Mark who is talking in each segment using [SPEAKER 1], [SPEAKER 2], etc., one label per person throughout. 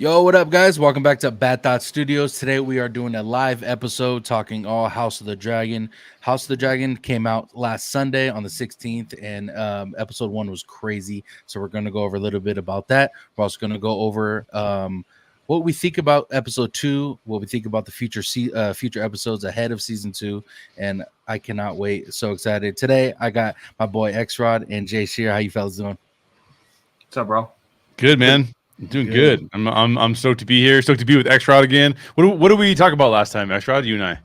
[SPEAKER 1] Yo, what up, guys? Welcome back to Bad Thought Studios. Today we are doing a live episode talking all House of the Dragon. House of the Dragon came out last Sunday on the 16th, and episode one was crazy. So we're going to go over a little bit about that. We're also going to go over what we think about episode two, what we think about the future episodes ahead of season two, and I cannot wait. So excited. Today I got my boy X-Rod and Jay Shear. How you fellas doing?
[SPEAKER 2] What's up, bro?
[SPEAKER 3] Good, man. I'm doing good. I'm stoked to be here. Stoked to be with X-Rod again. What did we talk about last time, X-Rod? You and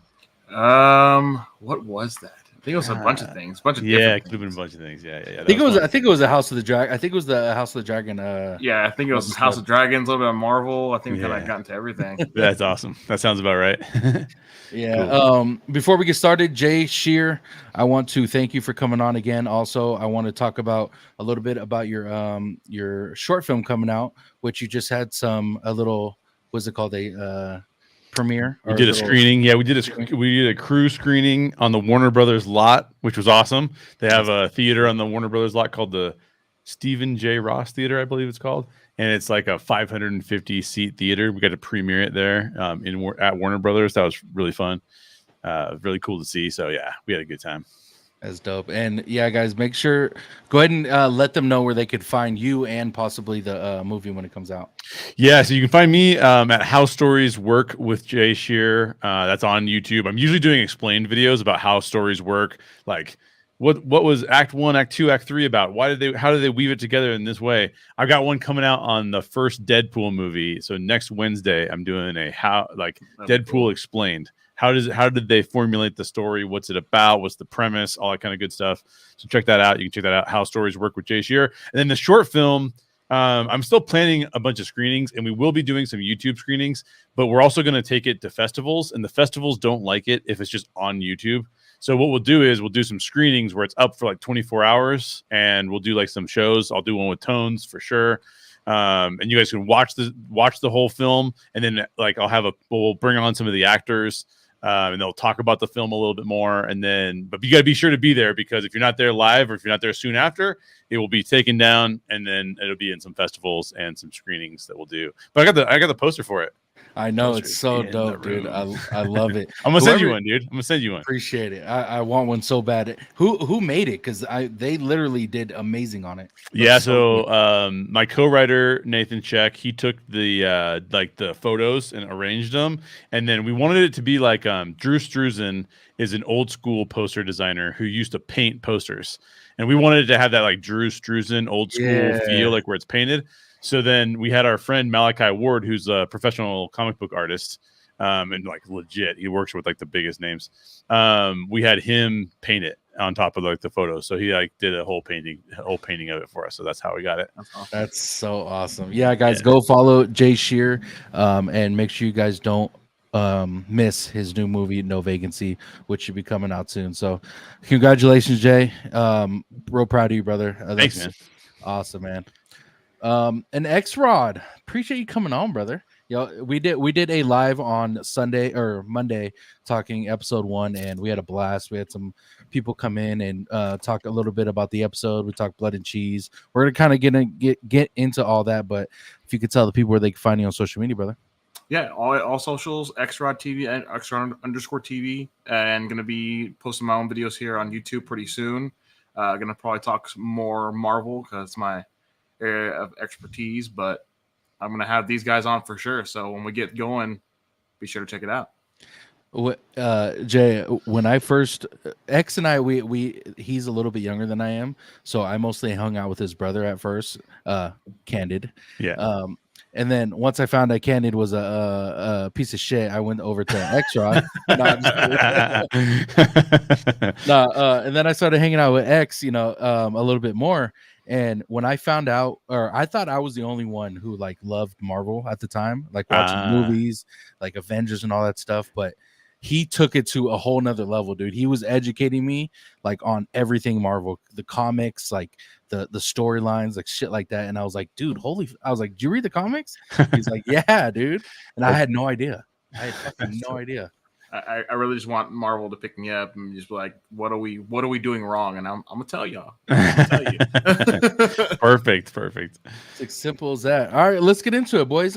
[SPEAKER 2] I. What was that? I think it was a bunch of things.
[SPEAKER 3] It could have been a bunch of things. Yeah.
[SPEAKER 1] I think it was the House of the Dragon. I think it was the House of the Dragon.
[SPEAKER 2] Yeah, I think it was House of Dragons, a little bit of Marvel. I think we kind of got into everything.
[SPEAKER 3] That's awesome. That sounds about right.
[SPEAKER 1] Yeah. Cool. Before we get started, Jay Shear, I want to thank you for coming on again. Also, I want to talk about a little bit about your short film coming out, which you just had a little, what's it called, a premiere?
[SPEAKER 3] We did a screening. Yeah, we did a crew screening on the Warner Brothers lot, which was awesome. They have a theater on the Warner Brothers lot called the Stephen J. Ross Theater, I believe it's called. And it's like a 550 seat theater. We got to premiere it there at Warner Brothers. That was really fun. Really cool to see. So yeah, we had a good time.
[SPEAKER 1] That's dope. And yeah, guys, make sure go ahead and let them know where they could find you and possibly the movie when it comes out.
[SPEAKER 3] Yeah, so you can find me at How Stories Work with Jay Shear. That's on YouTube. I'm usually doing explained videos about how stories work, like what was Act 1, Act 2, Act 3 about? How did they weave it together in this way? I've got one coming out on the first Deadpool movie. So next Wednesday, I'm doing Deadpool explained. How did they formulate the story? What's it about? What's the premise? All that kind of good stuff. So check that out. You can check that out. How Stories Work with Jay Shear. And then the short film, I'm still planning a bunch of screenings, and we will be doing some YouTube screenings, but we're also going to take it to festivals, and the festivals don't like it if it's just on YouTube. So what we'll do is we'll do some screenings where it's up for like 24 hours, and we'll do like some shows. I'll do one with Tones for sure. And you guys can watch the whole film, and then like we'll bring on some of the actors. And they'll talk about the film a little bit more, but you got to be sure to be there, because if you're not there live or if you're not there soon after, it will be taken down, and then it'll be in some festivals and some screenings that we'll do. But I got the poster for it.
[SPEAKER 1] I know, it's so dope, dude. I love it.
[SPEAKER 3] I'm gonna send you one, dude. I'm gonna send you one.
[SPEAKER 1] Appreciate it. I want one so bad. Who made it? Because they literally did amazing on it.
[SPEAKER 3] Yeah. So my co-writer Nathan Check, he took the the photos and arranged them, and then we wanted it to be like Drew Struzan is an old school poster designer who used to paint posters, and we wanted it to have that like Drew Struzan old school feel, like where it's painted. So then we had our friend Malachi Ward, who's a professional comic book artist, and like legit, he works with like the biggest names. We had him paint it on top of like the photos, so he like did a whole painting of it for us. So that's how we got it.
[SPEAKER 1] That's so awesome. Yeah, guys, go follow Jay Shear, and make sure you guys don't miss his new movie No Vacancy, which should be coming out soon. So congratulations, Jay. Real proud of you, brother.
[SPEAKER 3] Thanks, man.
[SPEAKER 1] Awesome, man. And X-Rod, appreciate you coming on, brother. Yo, we did a live on Sunday or Monday talking episode 1, and we had a blast. We had some people come in and talk a little bit about the episode. We talked blood and cheese. We're gonna kind of get into all that, but if you could tell the people where they can find you on social media, brother.
[SPEAKER 2] Yeah, all socials, X-Rod TV and X-Rod_TV, and gonna be posting my own videos here on YouTube pretty soon. Gonna probably talk more Marvel because it's my area of expertise, but I'm gonna have these guys on for sure. So when we get going, be sure to check it out.
[SPEAKER 1] Jay, when I first X and I, he's a little bit younger than I am, so I mostly hung out with his brother at first, Candid.
[SPEAKER 3] Yeah.
[SPEAKER 1] And then once I found out Candid was a piece of shit, I went over to X-Rod. And then I started hanging out with X, a little bit more. And when I found out, or I thought I was the only one who like loved Marvel at the time, like watching movies, like Avengers and all that stuff. But he took it to a whole nother level, dude. He was educating me like on everything Marvel, the comics, like the storylines, like shit like that. And I was like, dude, I was like, did you read the comics? He's like, yeah, dude. And I had no idea. I had fucking no idea.
[SPEAKER 2] I really just want Marvel to pick me up and just be like, what are we doing wrong? And I'm gonna tell y'all.
[SPEAKER 3] Perfect.
[SPEAKER 1] It's like simple as that. All right, let's get into it, boys.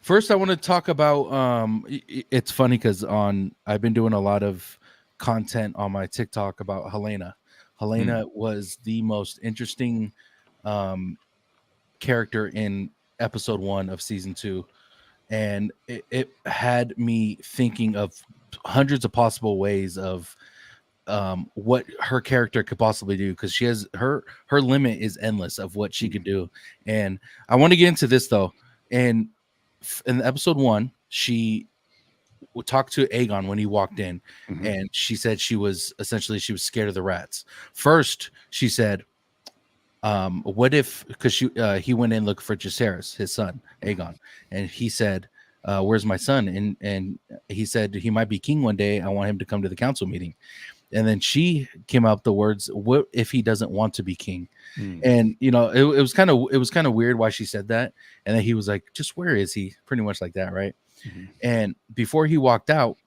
[SPEAKER 1] First I want to talk about it's funny because I've been doing a lot of content on my TikTok about Helena. Helena was the most interesting character in episode 1 of season 2, and it had me thinking of hundreds of possible ways of what her character could possibly do, because she has her limit is endless of what she could do. And I want to get into this though. And in episode 1, she would talk to Aegon when he walked in, and she said she was scared of the rats. First she said, what if, because he went in looking for Jacaerys, his son Aegon, and he said, where's my son? And he said he might be king one day, I want him to come to the council meeting. And then she came out the words, what if he doesn't want to be king? And it was kind of weird why she said that. And then he was like, just where is he? Pretty much like that, right? And before he walked out,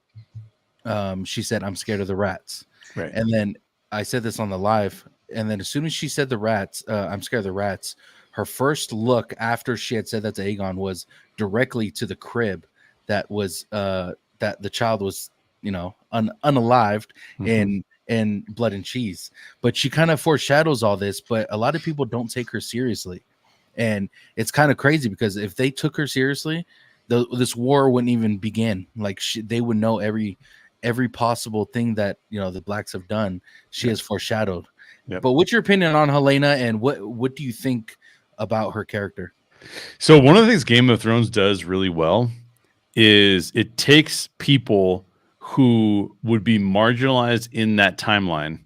[SPEAKER 1] she said, I'm scared of the rats.
[SPEAKER 3] Right.
[SPEAKER 1] And then I said this on the live, and then as soon as she said the rats, I'm scared of the rats, her first look after she had said that to Aegon was directly to the crib that was that the child was, unalived in blood and cheese. But she kind of foreshadows all this, but a lot of people don't take her seriously. And it's kind of crazy, because if they took her seriously, this war wouldn't even begin. Like they would know every possible thing that the blacks have done. She has foreshadowed.
[SPEAKER 3] Yep.
[SPEAKER 1] But what's your opinion on Helena, and what do you think about her character?
[SPEAKER 3] So one of the things Game of Thrones does really well is it takes people who would be marginalized in that timeline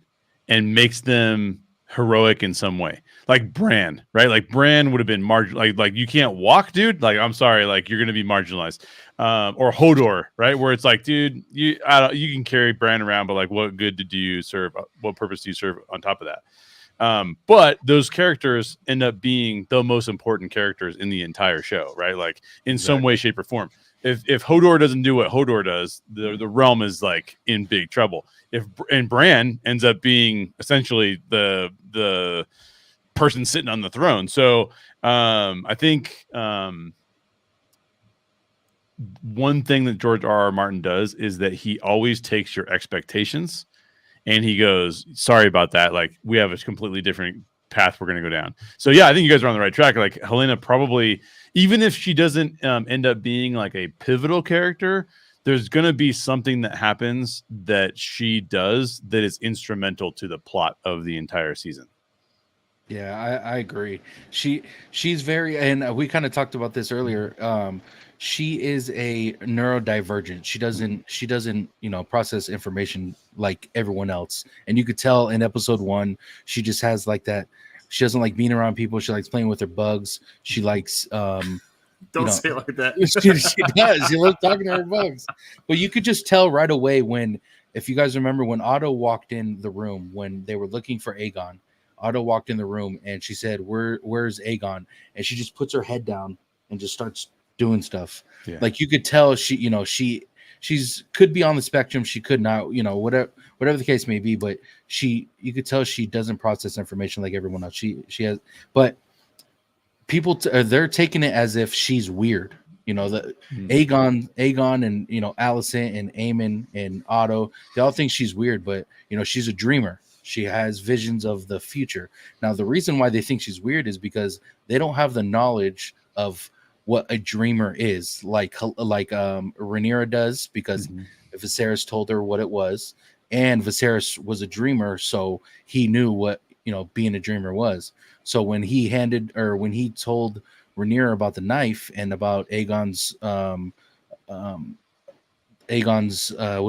[SPEAKER 3] and makes them heroic in some way. Like Bran, right? Like Bran would have been like you can't walk, dude. Like, I'm sorry, like you're gonna be marginalized. Or Hodor, right? Where it's like, dude, you can carry Bran around, but like, what good do you serve? What purpose do you serve on top of that? But those characters end up being the most important characters in the entire show, right? Like in some way, shape, or form. If Hodor doesn't do what Hodor does, the realm is like in big trouble. And Bran ends up being essentially the person sitting on the throne. So I think one thing that George R.R. Martin does is that he always takes your expectations and he goes, sorry about that. Like, we have a completely different path we're going to go down. So yeah, I think you guys are on the right track. Like Helena probably, even if she doesn't end up being like a pivotal character, there's going to be something that happens that she does that is instrumental to the plot of the entire season.
[SPEAKER 1] Yeah, I agree. She's very, and we kind of talked about this earlier. She is a neurodivergent. She doesn't process information like everyone else. And you could tell in episode 1, she just has like that. She doesn't like being around people. She likes playing with her bugs. She likes
[SPEAKER 2] Don't say it like that.
[SPEAKER 1] she does. She loves talking to her bugs. But you could just tell right away if you guys remember when Otto walked in the room when they were looking for Aegon. Otto walked in the room and she said, where's Aegon? And she just puts her head down and just starts doing stuff. Yeah. Like you could tell she's could be on the spectrum. She could not, whatever the case may be, but you could tell she doesn't process information like everyone else. She has, but people they're taking it as if she's weird. Aegon and Alicent and Aemon and Otto, they all think she's weird, but she's a dreamer. She has visions of the future. Now, the reason why they think she's weird is because they don't have the knowledge of what a dreamer is, like Rhaenyra does, because Viserys told her what it was, and Viserys was a dreamer, so he knew what being a dreamer was. So when he told Rhaenyra about the knife and about Aegon's what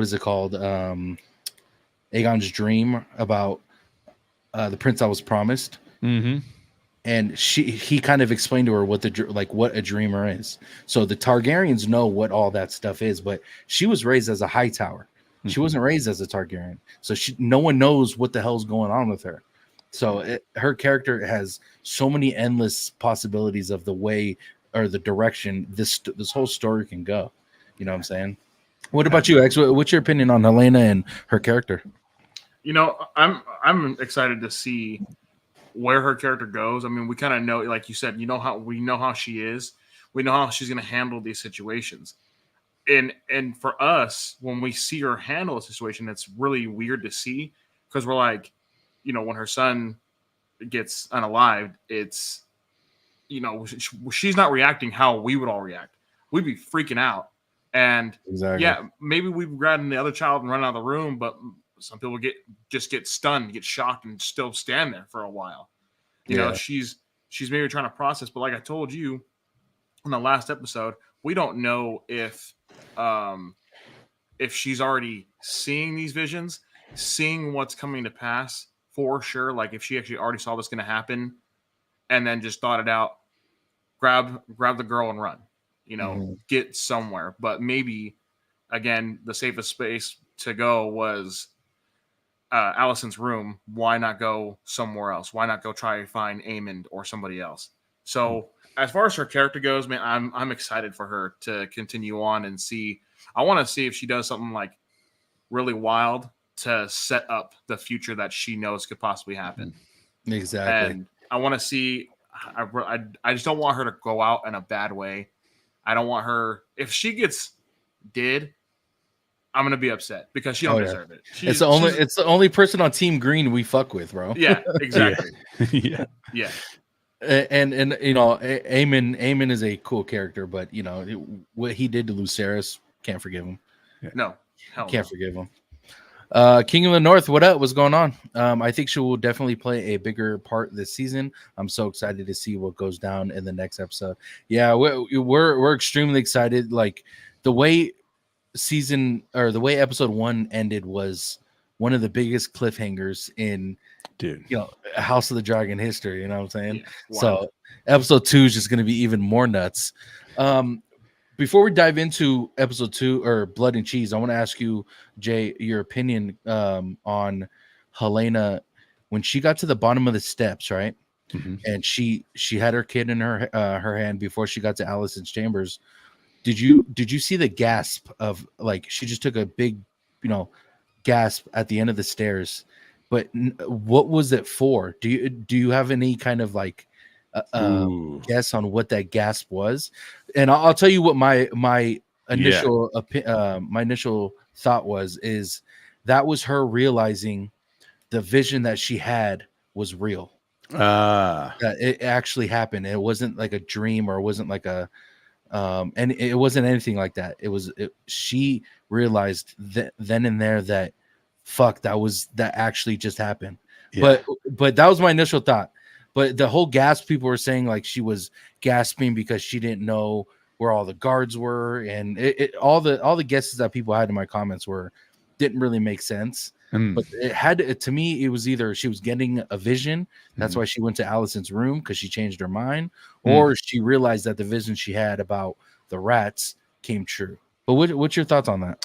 [SPEAKER 1] is it called? Aegon's dream about the prince that was promised, and he kind of explained to her what a dreamer is. So the Targaryens know what all that stuff is, but she was raised as a Hightower. She wasn't raised as a Targaryen, so no one knows what the hell's going on with her. So her character has so many endless possibilities of the way or the direction this whole story can go. You know what I'm saying? What about you, X? What's your opinion on Helena and her character?
[SPEAKER 2] You know, I'm excited to see where her character goes. I mean, we kind of know, like you said, we know how she is. We know how she's going to handle these situations. And for us, when we see her handle a situation, it's really weird to see because we're like, when her son gets unalived, it's, she's not reacting how we would all react. We'd be freaking out. And
[SPEAKER 1] Exactly.
[SPEAKER 2] yeah, maybe we've grabbed the other child and run out of the room, but some people get stunned, get shocked, and still stand there for a while. She's maybe trying to process, but like I told you in the last episode, we don't know if she's already seeing these visions, seeing what's coming to pass for sure. Like if she actually already saw this going to happen, and then just thought it out, grab the girl and run, get somewhere. But maybe again, the safest space to go was Allison's room. Why not go somewhere else? Why not go try to find Eamon or somebody else? So as far as her character goes, man, I'm excited for her to continue on and see. I want to see if she does something like really wild to set up the future that she knows could possibly happen.
[SPEAKER 1] Exactly.
[SPEAKER 2] And I want to see. I just don't want her to go out in a bad way. I don't want her. If she gets did, I'm gonna be upset because she don't deserve it.
[SPEAKER 1] It's the only person on Team Green we fuck with, bro.
[SPEAKER 2] Yeah, exactly.
[SPEAKER 3] Yeah.
[SPEAKER 1] And Eamon is a cool character, but what he did to Lucerys, can't forgive him.
[SPEAKER 2] No,
[SPEAKER 1] can't forgive him. King of the North, what up? What's going on? I think she will definitely play a bigger part this season. I'm so excited to see what goes down in the next episode. Yeah, we're extremely excited. Like the way episode 1 ended was one of the biggest cliffhangers in House of the Dragon history. You know what I'm saying?
[SPEAKER 2] Yeah, wow.
[SPEAKER 1] So episode 2 is just going to be even more nuts. Before we dive into episode 2 or Blood and Cheese, I want to ask you, Jay, your opinion on Helena when she got to the bottom of the steps, right?
[SPEAKER 3] Mm-hmm.
[SPEAKER 1] And she had her kid in her hand before she got to Allison's chambers. Did you see the gasp of, like, she just took a big, gasp at the end of the stairs? But what was it for? Do you have any kind of like guess on what that gasp was? And I'll tell you what my initial thought is that was her realizing the vision that she had was real. That it actually happened. It wasn't like a dream, or it wasn't like a and it wasn't anything like that. She realized then and there that that actually just happened. Yeah. But that was my initial thought. But the whole gasp, people were saying like she was gasping because she didn't know where all the guards were, and all the guesses that people had in my comments didn't really make sense. But it had to me, it was either she was getting a vision, that's why she went to Allison's room because she changed her mind, or she realized that the vision she had about the rats came true. But what's your thoughts on that?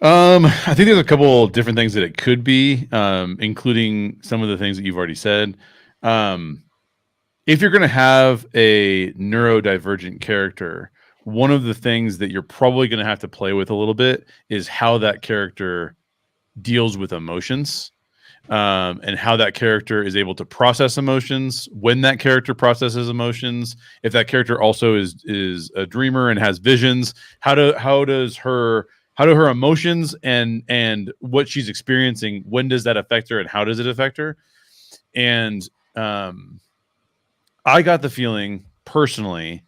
[SPEAKER 3] I think there's a couple different things that it could be, including some of the things that you've already said. If you're going to have a neurodivergent character, one of the things that you're probably going to have to play with a little bit is how that character deals with emotions, and how that character is able to process emotions, when that character processes emotions, if that character also is a dreamer and has visions, how do her emotions and what she's experiencing, when does that affect her and how does it affect her? And I got the feeling personally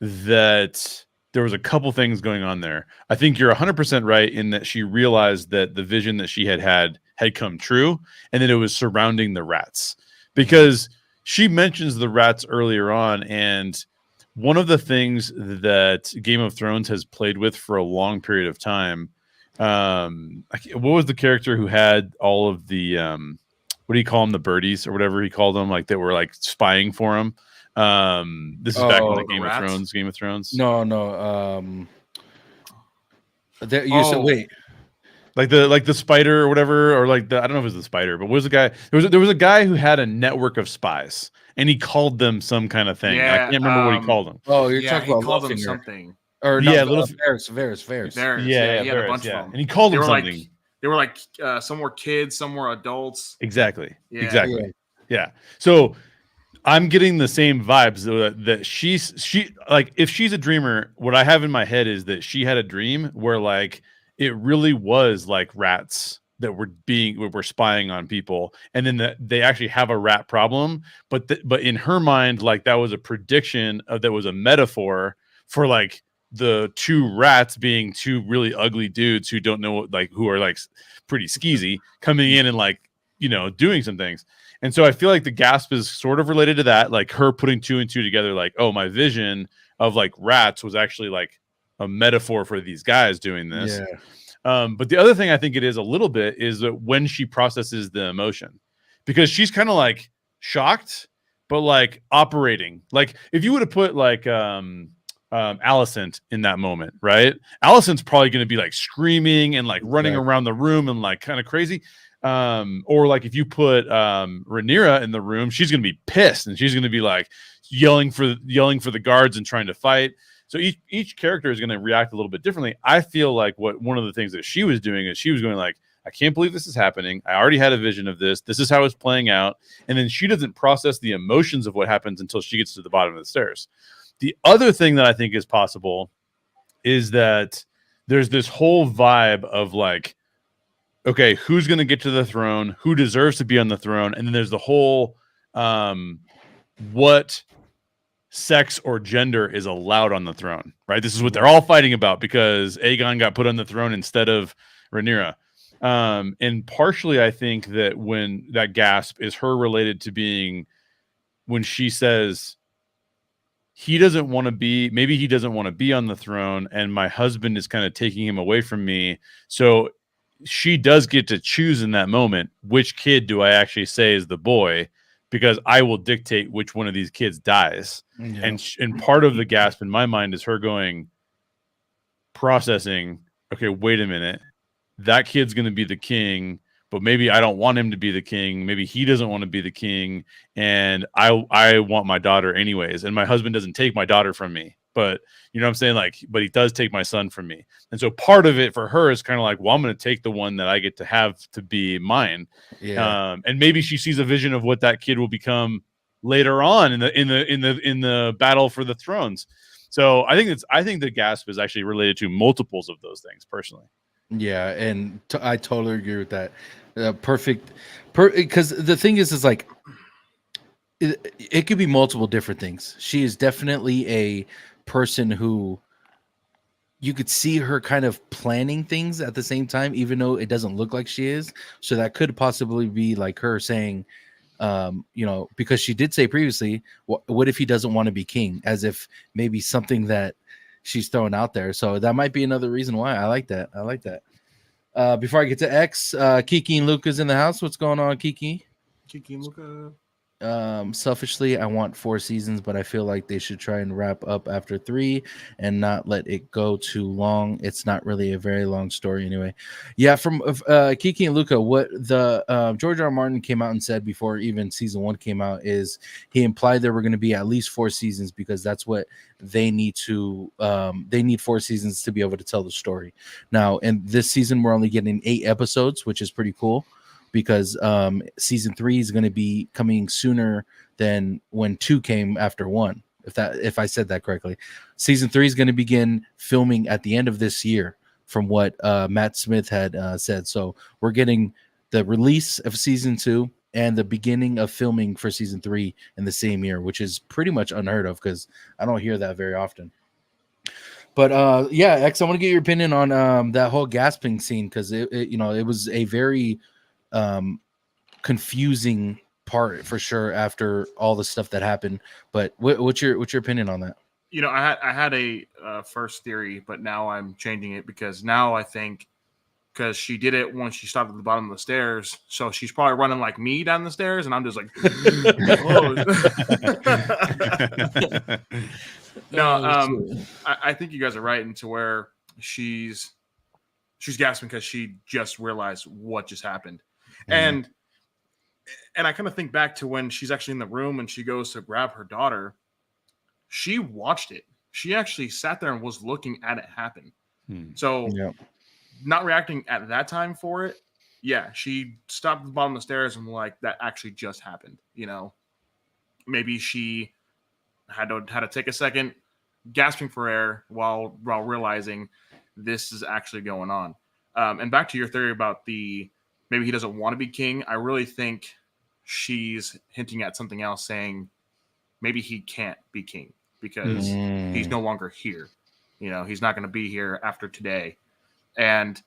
[SPEAKER 3] that there was a couple things going on there. I think you're 100% right in that she realized that the vision that she had come true, and that it was surrounding the rats, because she mentions the rats earlier on. And one of the things that Game of Thrones has played with for a long period of time, what was the character who had all of the, what do you call them? The birdies or whatever he called them, like that were like spying for him. This is back in the Game of Thrones.
[SPEAKER 1] No. You said wait.
[SPEAKER 3] Like the spider or whatever, or like I don't know if it was the spider, but what was the guy? There was a guy who had a network of spies, and he called them some kind of thing.
[SPEAKER 2] Yeah,
[SPEAKER 3] I can't remember what he called them.
[SPEAKER 1] Oh, you're talking about
[SPEAKER 2] called them
[SPEAKER 1] Littlefinger.
[SPEAKER 2] something.
[SPEAKER 1] or
[SPEAKER 3] Yeah,
[SPEAKER 1] not
[SPEAKER 3] little
[SPEAKER 1] Varys.
[SPEAKER 2] Varys,
[SPEAKER 3] yeah,
[SPEAKER 2] he had a
[SPEAKER 3] Varys,
[SPEAKER 2] bunch
[SPEAKER 3] yeah.
[SPEAKER 2] of them.
[SPEAKER 3] And he called
[SPEAKER 2] They
[SPEAKER 3] him
[SPEAKER 2] were
[SPEAKER 3] something.
[SPEAKER 2] some were kids, some were adults.
[SPEAKER 3] Exactly.
[SPEAKER 2] Yeah.
[SPEAKER 3] Exactly. Yeah. So I'm getting the same vibes that she like, if she's a dreamer, what I have in my head is that she had a dream where like it really was like rats that were spying on people, and then they actually have a rat problem, but in her mind, like that was a prediction that was a metaphor for like the two rats being two really ugly dudes who don't know, like, who are like pretty skeezy, coming in and like, doing some things. And so I feel like the gasp is sort of related to that, like her putting two and two together, like, oh, my vision of like rats was actually like a metaphor for these guys doing this.
[SPEAKER 1] Yeah.
[SPEAKER 3] But the other thing I think it is a little bit is that when she processes the emotion, because she's kind of like shocked, but like operating. Like if you would have put like Alicent in that moment, right? Alicent's probably going to be like screaming and like running around the room and like kind of crazy. Or like if you put Rhaenyra in the room, she's going to be pissed and she's going to be like yelling for the guards and trying to fight. So each character is going to react a little bit differently. I feel like one of the things that she was doing is she was going like, I can't believe this is happening. I already had a vision of this. This is how it's playing out. And then she doesn't process the emotions of what happens until she gets to the bottom of the stairs. The other thing that I think is possible is that there's this whole vibe of like, okay, who's going to get to the throne? Who deserves to be on the throne? And then there's the whole what sex or gender is allowed on the throne, right? This is what they're all fighting about because Aegon got put on the throne instead of Rhaenyra. And partially, I think that when that gasp is her related to being when she says he doesn't want to be, maybe he doesn't want to be on the throne, and my husband is kind of taking him away from me. So she does get to choose in that moment, which kid do I actually say is the boy, because I will dictate which one of these kids dies. Yeah. And part of the gasp in my mind is her processing, okay, wait a minute, that kid's going to be the king, but maybe I don't want him to be the king. Maybe he doesn't want to be the king, and I want my daughter anyways. And my husband doesn't take my daughter from me, but you know what I'm saying? Like, but he does take my son from me. And so part of it for her is kind of like, well, I'm going to take the one that I get to have to be mine. Yeah. And maybe she sees a vision of what that kid will become later on in the battle for the thrones. So I think the gasp is actually related to multiples of those things personally.
[SPEAKER 1] Yeah, and I totally agree with that. Perfect, because the thing is like it could be multiple different things. She is definitely a person who you could see her kind of planning things at the same time, even though it doesn't look like she is. So that could possibly be like her saying, because she did say previously, what if he doesn't want to be king, as if maybe something that she's throwing out there. So that might be another reason why. I like that. Before I get to X, Kiki and Luca's in the house. What's going on, Kiki?
[SPEAKER 2] Kiki and Luca.
[SPEAKER 1] Selfishly, I want 4 seasons, but I feel like they should try and wrap up after 3 and not let it go too long. It's not really a very long story anyway. Yeah, from Kiki and Luca, what the George R. R. Martin came out and said before even season 1 came out is he implied there were going to be at least 4 seasons because that's what they need to. They need 4 seasons to be able to tell the story. Now, in this season, we're only getting 8 episodes, which is pretty cool, because season 3 is going to be coming sooner than when 2 came after 1. If I said that correctly, season 3 is going to begin filming at the end of this year, from what Matt Smith had said. So we're getting the release of season 2 and the beginning of filming for season 3 in the same year, which is pretty much unheard of because I don't hear that very often. But yeah, X, I want to get your opinion on that whole gasping scene, because it was a very confusing part for sure after all the stuff that happened. But what's your opinion on that?
[SPEAKER 2] I had a first theory, but now I'm changing it, because now I think, because she did it when she stopped at the bottom of the stairs, so she's probably running like me down the stairs, and I'm just like, no. I think you guys are right into where she's gasping because she just realized what just happened. Mm-hmm. And I kind of think back to when she's actually in the room and she goes to grab her daughter. She watched it she actually sat there and was looking at it happen.
[SPEAKER 3] Hmm.
[SPEAKER 2] So
[SPEAKER 1] Yeah.
[SPEAKER 2] not reacting at that time for it. Yeah, she stopped at the bottom of the stairs and like that actually just happened. You know, maybe she had to take a second, gasping for air while realizing this is actually going on. And back to your theory about maybe he doesn't want to be king. I really think she's hinting at something else, saying maybe he can't be king because he's no longer here. You know, he's not going to be here after today. And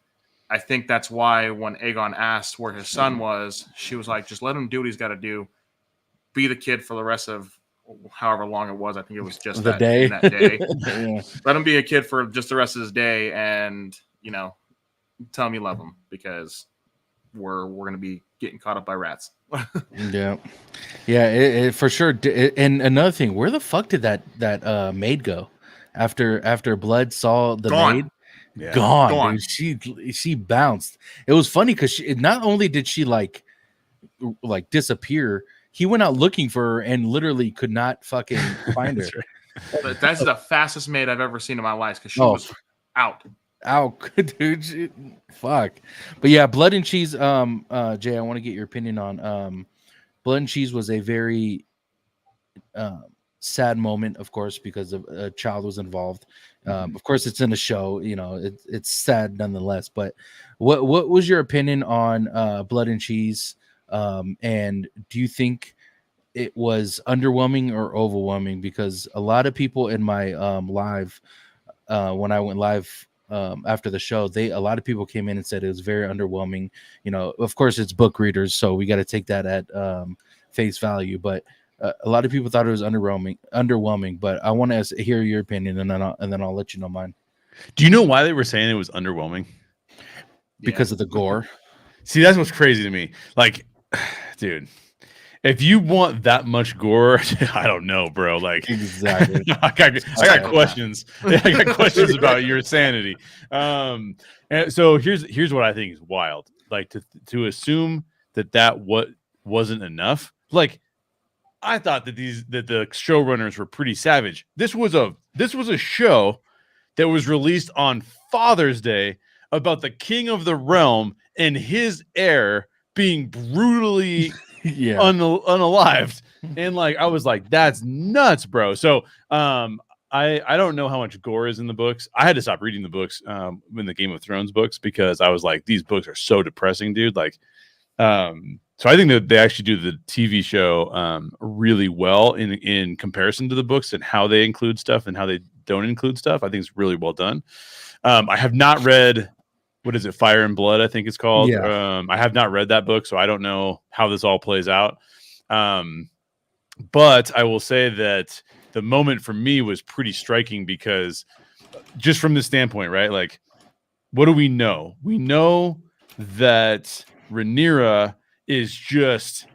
[SPEAKER 2] I think that's why when Aegon asked where his son was, she was like, just let him do what he's got to do. Be the kid for the rest of however long it was. I think it was just that day.
[SPEAKER 1] Yeah.
[SPEAKER 2] Let him be a kid for just the rest of his day and, you know, tell him you love him because we're going to be getting caught up by rats.
[SPEAKER 1] Yeah. It for sure. And another thing, where the fuck did that maid go after Blood saw the
[SPEAKER 2] Gone.
[SPEAKER 1] maid?
[SPEAKER 3] Yeah.
[SPEAKER 1] Gone, dude. She bounced. It was funny because not only did she like disappear, he went out looking for her and literally could not fucking find her.
[SPEAKER 3] That's right.
[SPEAKER 2] But that's the fastest maid I've ever seen in my life because she was out.
[SPEAKER 1] Dude. Fuck. But yeah, Blood and Cheese. Jay, I want to get your opinion on Blood and Cheese was a very sad moment, of course, because a child was involved. Of course, it's in a show, you know, it's sad nonetheless. But what was your opinion on Blood and Cheese? And do you think it was underwhelming or overwhelming? Because a lot of people in my live, when I went live after the show, a lot of people came in and said it was very underwhelming. You know, of course, it's book readers, so we got to take that at face value. But a lot of people thought it was underwhelming. But I want to hear your opinion, and then I'll let you know mine.
[SPEAKER 3] Do you know why they were saying it was underwhelming?
[SPEAKER 1] Because of the gore.
[SPEAKER 3] See, that's what's crazy to me. Like, dude, if you want that much gore, I don't know, bro. Like,
[SPEAKER 1] exactly.
[SPEAKER 3] I got questions. I got questions about your sanity. And so here's what I think is wild. Like to assume that wasn't enough. Like, I thought that the showrunners were pretty savage. This was a show that was released on Father's Day about the king of the realm and his heir being brutally unalived. And like, I was like, that's nuts, bro. So I don't know how much gore is in the books. I had to stop reading the books in the Game of Thrones books because I was like, these books are so depressing, dude. Like, so I think that they actually do the TV show really well in comparison to the books and how they include stuff and how they don't include stuff. I think it's really well done. I have not read, what is it, Fire and Blood, I think it's called.
[SPEAKER 1] Yeah.
[SPEAKER 3] I have not read that book, so I don't know how this all plays out. But I will say that the moment for me was pretty striking because just from this standpoint, right? Like, what do we know? We know that Rhaenyra is just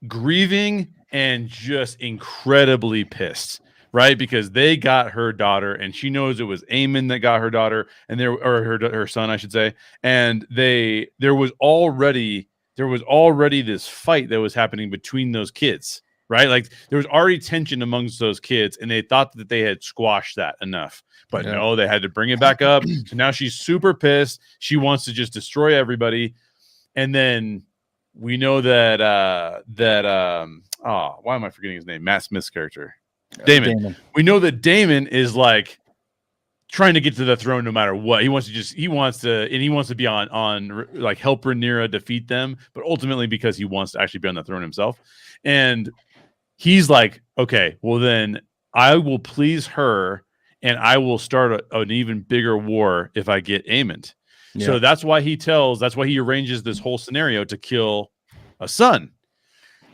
[SPEAKER 3] grieving and just incredibly pissed, right? Because they got her daughter, and she knows it was Aemon that got her daughter, and her son, I should say. And there was already this fight that was happening between those kids, right? Like there was already tension amongst those kids, and they thought that they had squashed that enough. But no, they had to bring it back up. So now she's super pissed. She wants to just destroy everybody. And then we know that why am I forgetting his name? Matt Smith's character, Daemon. We know that Daemon is like trying to get to the throne no matter what. He wants to be on like help Rhaenyra defeat them, but ultimately because he wants to actually be on the throne himself. And he's like, okay, well then I will please her and I will start an even bigger war if I get Aemon. Yeah. So that's why he arranges this whole scenario to kill a son.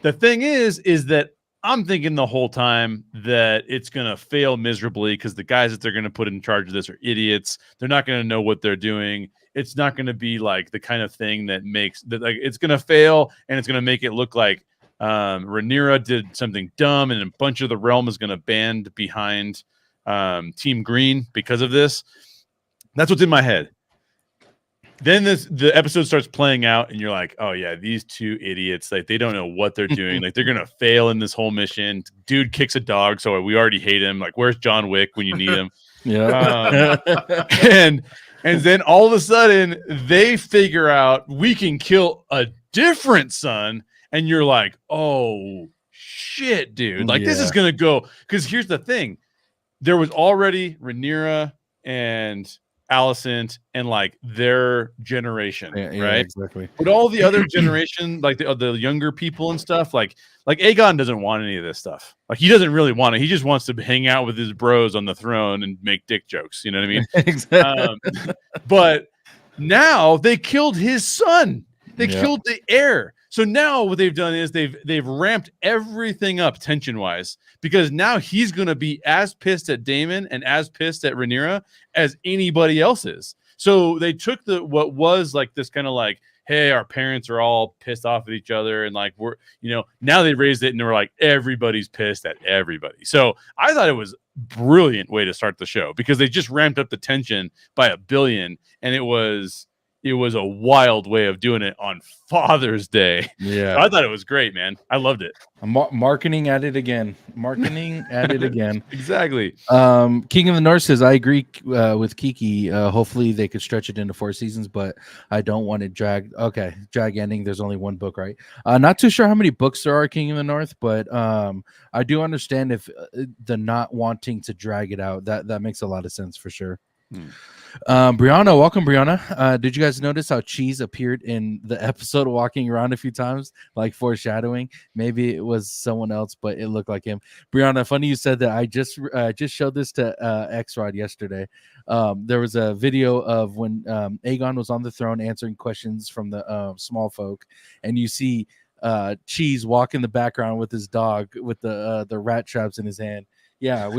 [SPEAKER 3] The thing is that I'm thinking the whole time that it's going to fail miserably because the guys that they're going to put in charge of this are idiots. They're not going to know what they're doing. It's not going to be like the kind of thing that makes that like it's going to fail and it's going to make it look like Rhaenyra did something dumb and a bunch of the realm is going to band behind Team Green because of this. That's what's in my head. then the episode starts playing out, and you're like, oh yeah, these two idiots, like they don't know what they're doing. Like they're gonna fail in this whole mission. Dude kicks a dog, so we already hate him. Like, where's John Wick when you need him?
[SPEAKER 1] Yeah.
[SPEAKER 3] And then all of a sudden they figure out we can kill a different son, and you're like, oh shit, dude. Like this is gonna go, because here's the thing. There was already Rhaenyra and Alicent and like their generation, right?
[SPEAKER 1] Exactly.
[SPEAKER 3] But all the other generation, like the younger people and stuff, like Aegon doesn't want any of this stuff. Like he doesn't really want it. He just wants to hang out with his bros on the throne and make dick jokes. You know what I mean?
[SPEAKER 1] Exactly.
[SPEAKER 3] But now they killed his son. They killed the heir. So now what they've done is they've ramped everything up tension wise, because now he's going to be as pissed at Daemon and as pissed at Rhaenyra as anybody else is. So they took what was like this kind of like, hey, our parents are all pissed off at each other, and like we're, now they raised it and we're like, everybody's pissed at everybody. So I thought it was a brilliant way to start the show, because they just ramped up the tension by 1 billion, and it was a wild way of doing it on Father's Day.
[SPEAKER 1] Yeah.
[SPEAKER 3] So I thought it was great, man. I loved it.
[SPEAKER 1] Marketing at it again.
[SPEAKER 3] Exactly.
[SPEAKER 1] King of the North says, I agree with Kiki. Hopefully they could stretch it into 4 seasons, but I don't want it drag ending. There's only 1 book, right? Not too sure how many books there are, King of the North, but I do understand if the not wanting to drag it out. That makes a lot of sense for sure. Brianna, welcome, Brianna. Did you guys notice how Cheese appeared in the episode walking around a few times, like foreshadowing? Maybe it was someone else, but it looked like him. Brianna, funny you said that. I just showed this to X-Rod yesterday. There was a video of when Aegon was on the throne answering questions from the small folk, and you see Cheese walk in the background with his dog with the rat traps in his hand. Yeah,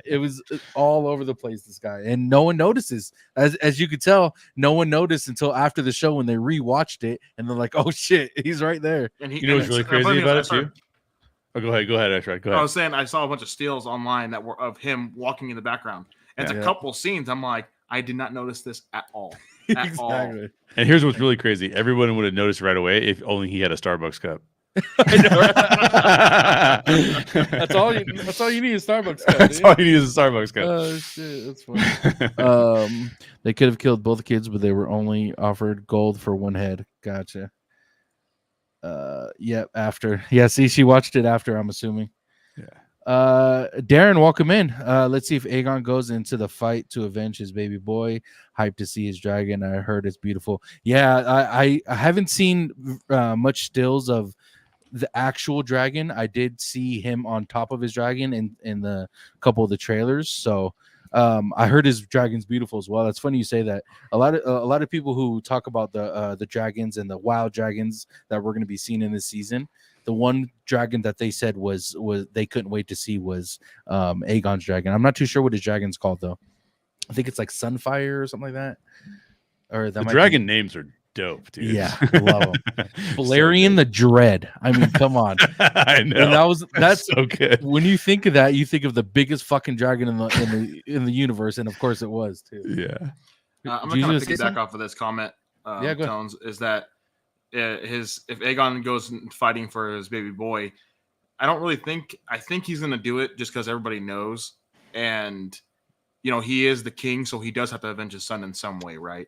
[SPEAKER 1] it was all over the place, this guy, and no one notices. As you could tell, no one noticed until after the show when they rewatched it, and they're like, "Oh shit, he's right there."
[SPEAKER 2] And
[SPEAKER 3] you know what's really crazy about it too? Oh, go ahead, Ashrad. Go ahead.
[SPEAKER 2] I was saying I saw a bunch of stills online that were of him walking in the background. And it's a couple scenes. I'm like, I did not notice this at all. At all.
[SPEAKER 3] And here's what's really crazy: everyone would have noticed right away if only he had a Starbucks cup.
[SPEAKER 1] I know, right? That's all you need is Starbucks cup.
[SPEAKER 3] That's all you need is a Starbucks cup.
[SPEAKER 1] Oh shit, that's funny. They could have killed both kids, but they were only offered gold for 1 head. Gotcha. Yep. After, see, she watched it after, I'm assuming.
[SPEAKER 3] Yeah.
[SPEAKER 1] Darren, welcome in. Let's see if Aegon goes into the fight to avenge his baby boy. Hyped to see his dragon. I heard it's beautiful. Yeah, I haven't seen much stills of the actual dragon. I did see him on top of his dragon in the couple of the trailers. So I heard his dragon's beautiful as well. It's funny you say that. A lot of people who talk about the dragons and the wild dragons that we're going to be seeing in this season, the one dragon that they said was they couldn't wait to see was Aegon's dragon. I'm not too sure what his dragon's called though. I think it's like Sunfire or something like that. Or that
[SPEAKER 3] the dragon names are dope, dude.
[SPEAKER 1] Yeah, love them. Valerian the Dread. I mean, come on.
[SPEAKER 3] I know.
[SPEAKER 1] And that's
[SPEAKER 3] so good.
[SPEAKER 1] When you think of that, you think of the biggest fucking dragon in the universe, and of course it was too.
[SPEAKER 3] Yeah.
[SPEAKER 2] I'm gonna piggyback off of this comment.
[SPEAKER 1] Go
[SPEAKER 2] Tones is that if Aegon goes fighting for his baby boy, I think he's gonna do it just because everybody knows, and he is the king, so he does have to avenge his son in some way, right?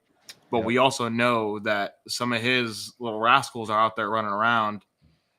[SPEAKER 2] But we also know that some of his little rascals are out there running around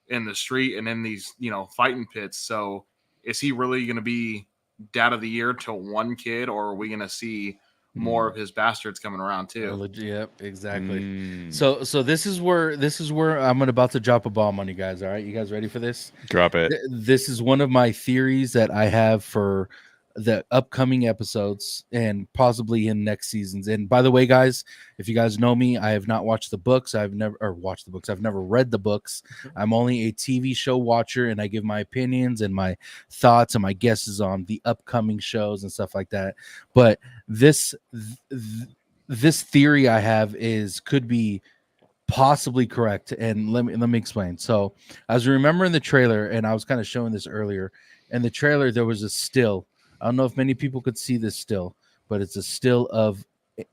[SPEAKER 2] in the street and in these, fighting pits. So is he really going to be dad of the year to one kid, or are we going to see more of his bastards coming around too?
[SPEAKER 1] Yep, exactly. So this is where I'm about to drop a bomb on you guys. All right, you guys ready for this?
[SPEAKER 3] Drop it.
[SPEAKER 1] This is one of my theories that I have for the upcoming episodes and possibly in next seasons. And by the way, guys, if you guys know me, I have not watched the books. I've never read the books. I'm only a TV show watcher, and I give my opinions and my thoughts and my guesses on the upcoming shows and stuff like that. But this theory I have could be possibly correct, and let me explain. So as you remember in the trailer, and I was kind of showing this earlier, in the trailer there was a still. I don't know if many people could see this still, but it's a still of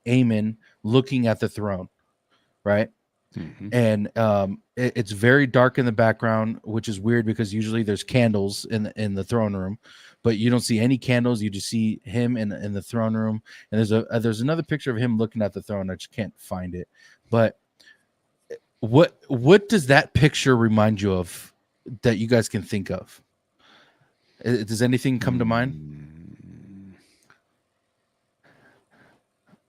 [SPEAKER 1] Aemon looking at the throne. right? And it's very dark in the background, which is weird because usually there's candles in the throne room, but you don't see any candles. You just see him in the throne room, and there's another picture of him looking at the throne. I just can't find it. But what does that picture remind you of that you guys can think of? Does anything come to mind?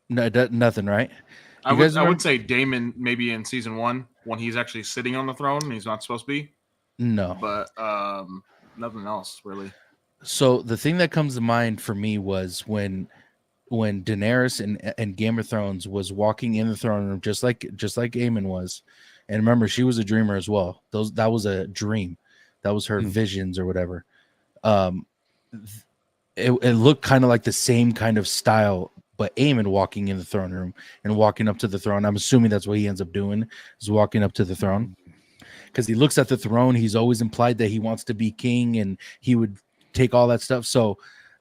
[SPEAKER 1] No, nothing, right?
[SPEAKER 2] I would say Daemon maybe in season 1 when he's actually sitting on the throne and he's not supposed to be.
[SPEAKER 1] No,
[SPEAKER 2] but nothing else really.
[SPEAKER 1] So the thing that comes to mind for me was when Daenerys and Game of Thrones was walking in the throne room, just like Aemon was, and remember she was a dreamer as well. That was a dream, that was her visions or whatever. It looked kind of like the same kind of style. But Aemon walking in the throne room and walking up to the throne, I'm assuming that's what he ends up doing, is walking up to the throne. Because he looks at the throne, he's always implied that he wants to be king and he would take all that stuff. So,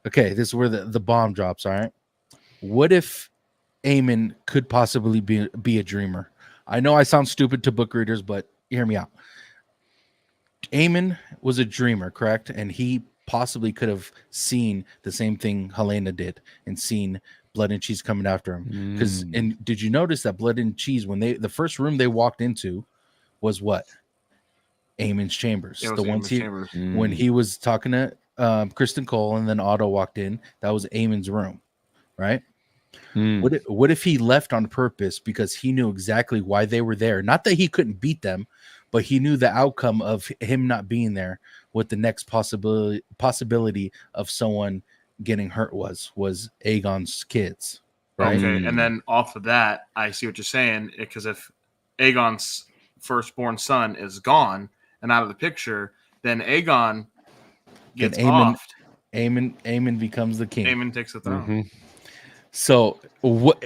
[SPEAKER 1] okay, this is where the bomb drops, all right? What if Aemon could possibly be a dreamer? I know I sound stupid to book readers, but hear me out. Aemon was a dreamer, correct? And he possibly could have seen the same thing Helena did and seen Blood and Cheese coming after him. Because and did you notice that Blood and Cheese, when the first room they walked into was what? Aemon's chambers. The ones when he was talking to Kristen Cole and then Otto walked in, that was Aemon's room, right? What if he left on purpose because he knew exactly why they were there? Not that he couldn't beat them, but he knew the outcome of him not being there, what the next possibility of someone getting hurt was Aegon's kids, right?
[SPEAKER 2] Okay, and then off of that, I see what you're saying, because if Aegon's firstborn son is gone and out of the picture, then Aegon gets offed.
[SPEAKER 1] Aemon becomes the king.
[SPEAKER 2] Aemon takes the throne.
[SPEAKER 1] So what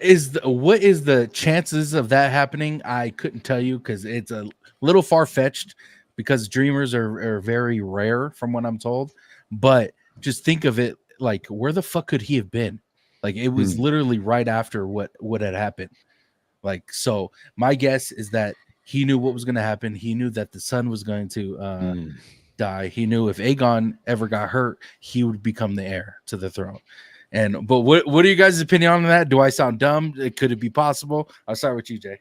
[SPEAKER 1] is the chances of that happening? I couldn't tell you because it's a little far-fetched because dreamers are very rare from what I'm told. But just think of it like, where the fuck could he have been? Like, it was literally right after what had happened. Like, so my guess is that he knew what was going to happen. He knew that the son was going to die. He knew if Aegon ever got hurt, he would become the heir to the throne. But what are you guys' opinion on that? Do I sound dumb? Could it be possible? I'll start with you, Jay.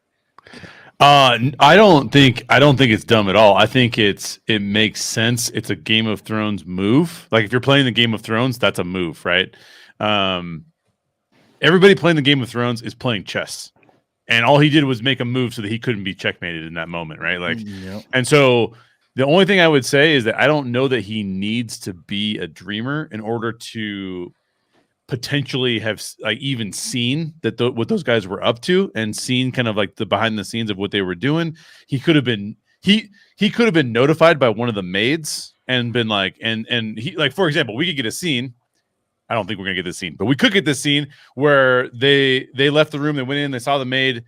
[SPEAKER 3] I don't think it's dumb at all. I think it makes sense. It's a Game of Thrones move. Like if you're playing the Game of Thrones, that's a move, right? Everybody playing the Game of Thrones is playing chess, and all he did was make a move so that he couldn't be checkmated in that moment, right? Like, and so the only thing I would say is that I don't know that he needs to be a dreamer in order to potentially have like even seen that what those guys were up to and seen kind of like the behind the scenes of what they were doing. He could have been notified by one of the maids and been like, and he, like, for example, we could get a scene. I don't think we're gonna get this scene, but we could get this scene where they left the room, they went in, they saw the maid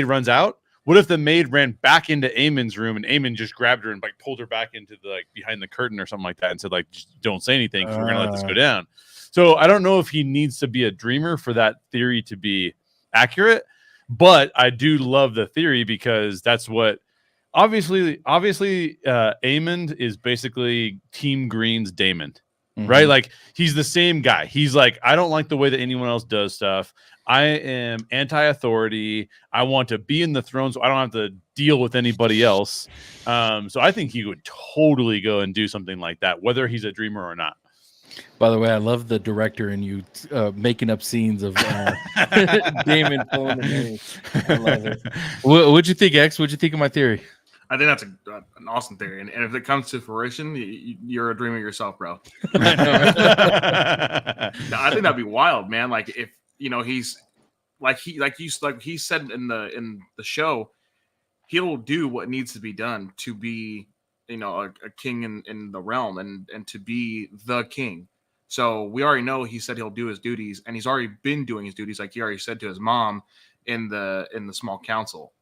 [SPEAKER 3] runs out. What if the maid ran back into Aemon's room and Aemon just grabbed her and like pulled her back into the like behind the curtain or something like that and said like, just don't say anything, we're gonna let this go down. So I don't know if he needs to be a dreamer for that theory to be accurate, but I do love the theory because that's what obviously Aemon is basically Team Green's Daemon, right? Like he's the same guy. He's like, I don't like the way that anyone else does stuff. I am anti-authority. I want to be in the throne so I don't have to deal with anybody else. So I think he would totally go and do something like that, whether he's a dreamer or not.
[SPEAKER 1] By the way, I love the director and you making up scenes of Daemon pulling the name. I love it. What'd you think, X? What'd you think of my theory?
[SPEAKER 2] I think that's an awesome theory, and if it comes to fruition, you're a dreamer yourself, bro. I think that'd be wild, man. Like if he's like he said in the show, he'll do what needs to be done to be a king in the realm and to be the king. So we already know he said he'll do his duties, and he's already been doing his duties, like he already said to his mom in the small council.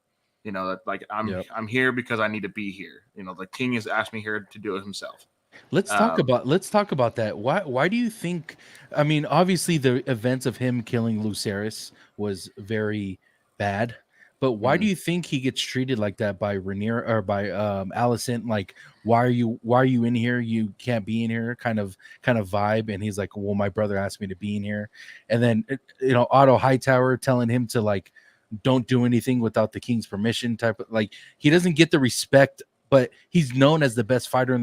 [SPEAKER 2] That like I'm here because I need to be here. The king has asked me here to do it himself.
[SPEAKER 1] Let's talk about that. Why do you think? I mean, obviously the events of him killing Lucerys was very bad, But why do you think he gets treated like that by Rhaenyra or by Alicent? Like, why are you in here? You can't be in here, kind of vibe. And he's like, well, my brother asked me to be in here. And then Otto Hightower telling him to like don't do anything without the king's permission, type of, like, he doesn't get the respect. But he's known as the best fighter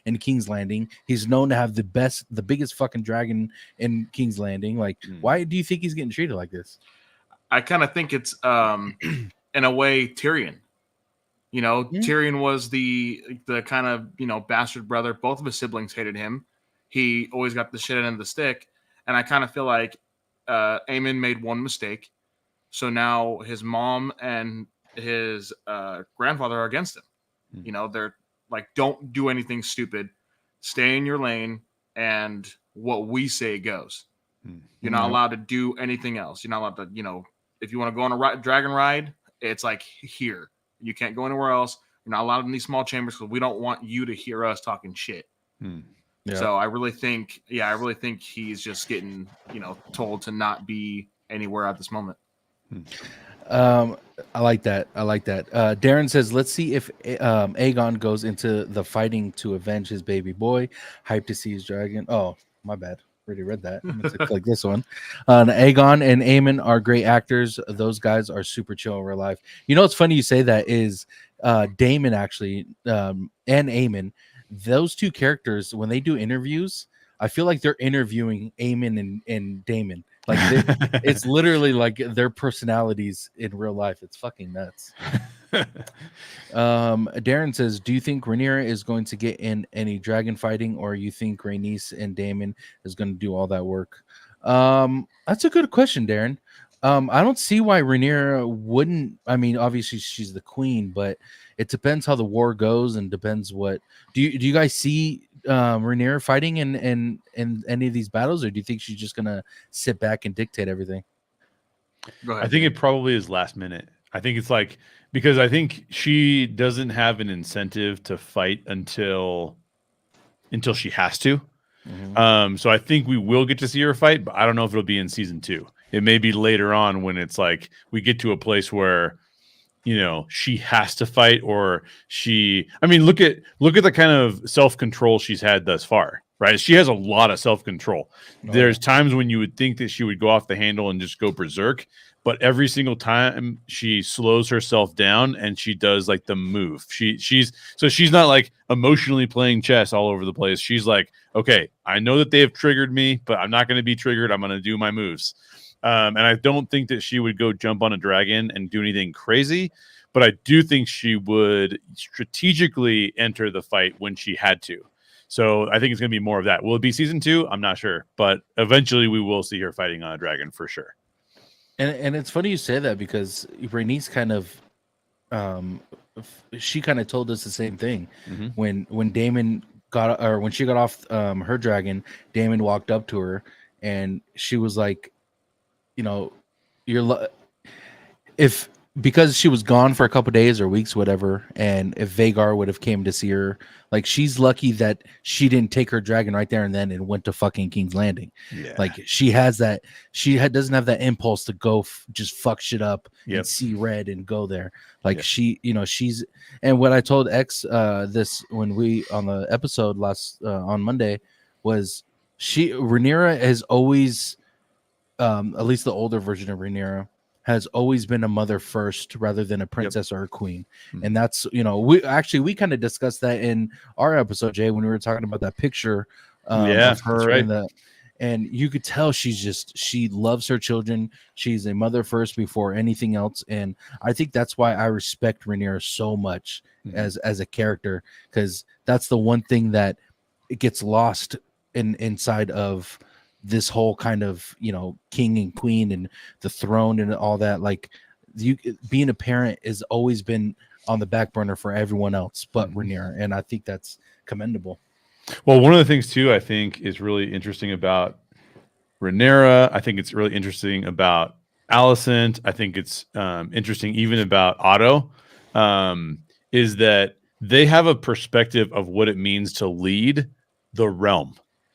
[SPEAKER 1] in King's Landing. He's known to have the biggest fucking dragon in King's Landing. Like, why do you think he's getting treated like this?
[SPEAKER 2] I kind of think it's in a way Tyrion. Tyrion was the kind of bastard brother. Both of his siblings hated him. He always got the shit end of the stick, and I kind of feel like Aemon made one mistake, so now his mom and his grandfather are against him. They're like, don't do anything stupid, stay in your lane, and what we say goes. You're not allowed to do anything else. You're not allowed to, if you want to go on a dragon ride, it's like here. You can't go anywhere else. You're not allowed in these small chambers because we don't want you to hear us talking shit. Yeah. So I really think he's just getting, told to not be anywhere at this moment.
[SPEAKER 1] I like that. Darren says, let's see if Aegon goes into the fighting to avenge his baby boy. Hype to see his dragon. Oh, my bad. Already read that. I'm going to click this one. Aegon and Aemon are great actors. Those guys are super chill in real life. It's funny you say that is Daemon actually and Aemon. Those two characters, when they do interviews, I feel like they're interviewing Aemon and Daemon. Like it's literally like their personalities in real life. It's fucking nuts. Darren says, do you think Rhaenyra is going to get in any dragon fighting, or you think Rhaenys and Daemon is going to do all that work? That's a good question, Darren. I don't see why Rhaenyra wouldn't. I mean, obviously she's the queen, but it depends how the war goes and depends what. Do you guys see Rhaenyra fighting in any of these battles, or do you think she's just gonna sit back and dictate everything?
[SPEAKER 3] Go ahead. I think it probably is last minute. I think it's like, because I think she doesn't have an incentive to fight until she has to. So I think we will get to see her fight, but I don't know if it'll be in season 2. It may be later on when it's like we get to a place where she has to fight, or look at the kind of self-control she's had thus far, right? She has a lot of self-control. There's times when you would think that she would go off the handle and just go berserk, but every single time she slows herself down and she does like the move. She's not like emotionally playing chess all over the place. She's like, okay, I know that they have triggered me, but I'm not going to be triggered. I'm going to do my moves. And I don't think that she would go jump on a dragon and do anything crazy, but I do think she would strategically enter the fight when she had to. So I think it's going to be more of that. Will it be season 2? I'm not sure, but eventually we will see her fighting on a dragon for sure.
[SPEAKER 1] And it's funny you say that, because Rhaenys kind of, she kind of told us the same thing when Daemon when she got off her dragon. Daemon walked up to her and she was like, because she was gone for a couple days or weeks, whatever, and if Vhagar would have came to see her, like, she's lucky that she didn't take her dragon right there and then and went to fucking King's Landing. Yeah. Like, she has that, doesn't have that impulse to go just fuck shit up and see red and go there. Like, she's, and what I told X this when we on the episode last on Monday was Rhaenyra has always, at least the older version of Rhaenyra, has always been a mother first rather than a princess or a queen. And that's, we kind of discussed that in our episode, Jay, when we were talking about that picture of her and you could tell she loves her children. She's a mother first before anything else. And I think that's why I respect Rhaenyra so much as a character, because that's the one thing that it gets lost inside of this whole kind of, king and queen and the throne and all that. Like, being a parent has always been on the back burner for everyone else but Rhaenyra, and I think that's commendable.
[SPEAKER 3] Well, one of the things too I think is really interesting about Rhaenyra, I think it's really interesting about Alicent, I think it's interesting even about Otto, is that they have a perspective of what it means to lead the realm.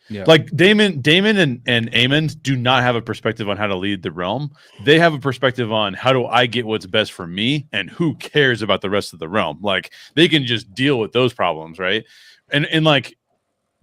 [SPEAKER 1] Yeah.
[SPEAKER 3] Like Damon and Aemon do not have a perspective on how to lead the realm. They have a perspective on how do I get what's best for me, and who cares about the rest of the realm. Like they can just deal with those problems, right? And like,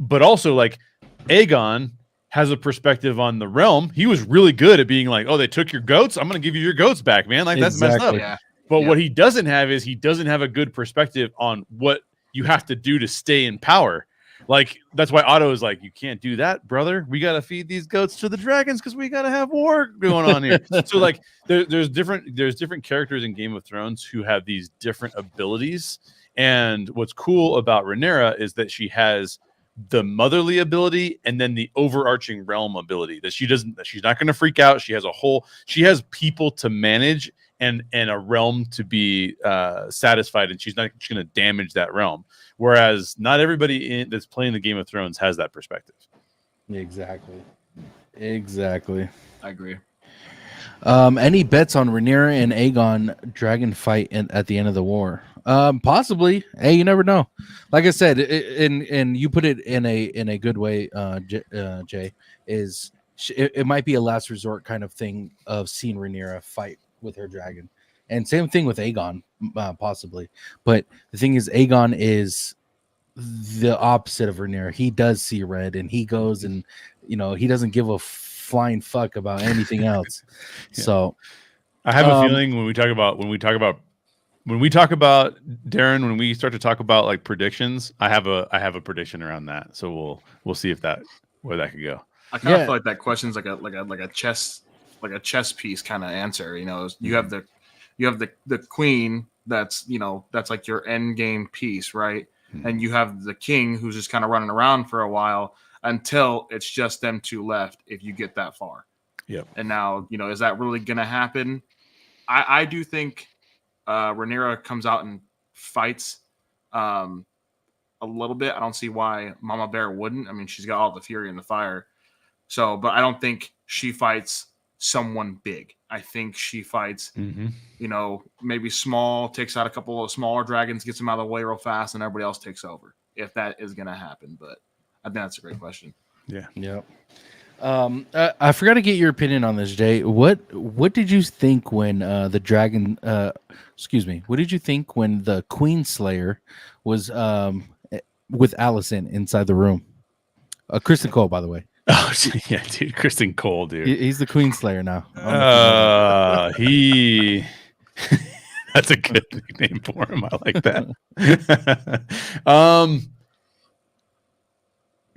[SPEAKER 3] but also like Aegon has a perspective on the realm. He was really good at being like, oh, they took your goats, I'm gonna give you your goats back, man. Like that's messed up.
[SPEAKER 2] Yeah.
[SPEAKER 3] But
[SPEAKER 2] Yep.
[SPEAKER 3] what he doesn't have is he doesn't have a good perspective on what you have to do to stay in power. Like that's why Otto is like, you can't do that, brother. We gotta feed these goats to the dragons because we gotta have war going on here. So like there's different characters in Game of Thrones who have these different abilities. And what's cool about Rhaenyra is that she has the motherly ability and then the overarching realm ability that she's not going to freak out. She has people to manage and a realm to be satisfied, and she's not going to damage that realm. Whereas not everybody that's playing the Game of Thrones has that perspective.
[SPEAKER 1] Exactly.
[SPEAKER 2] I agree.
[SPEAKER 1] Any bets on Rhaenyra and Aegon dragon fight at the end of the war? Possibly. Hey, you never know. Like I said, and you put it in a good way, Jay. It might be a last resort kind of thing of seeing Rhaenyra fight with her dragon, and same thing with Aegon, possibly. But the thing is, Aegon is the opposite of Rhaenyra. He does see red, and he goes and he doesn't give a flying fuck about anything else.
[SPEAKER 3] Yeah.
[SPEAKER 1] So
[SPEAKER 3] I have a feeling when we talk about Darren, when we start to talk about like predictions, I have a prediction around that. So we'll see where that could go.
[SPEAKER 2] I kind of feel like that question's like a chess piece kind of answer. You have the queen that's like your end game piece, right? Mm-hmm. And you have the king who's just kind of running around for a while until it's just them two left. If you get that far,
[SPEAKER 3] yep.
[SPEAKER 2] And now is that really going to happen? I do think Rhaenyra comes out and fights a little bit. I don't see why Mama Bear wouldn't. I mean, she's got all the fury and the fire. So, but I don't think she fights someone big. I think she fights, maybe small, takes out a couple of smaller dragons, gets them out of the way real fast, and everybody else takes over. If that is going to happen, but I think that's a great question.
[SPEAKER 3] Yeah.
[SPEAKER 1] Yep. I forgot to get your opinion on this, Jay. What did you think when the dragon? What did you think when the Queen Slayer was with Allison inside the room? Kristen Cole, by the way.
[SPEAKER 3] Oh yeah, dude, Kristen Cole, dude.
[SPEAKER 1] He's the Queen Slayer now.
[SPEAKER 3] He. That's a good nickname for him. I like that.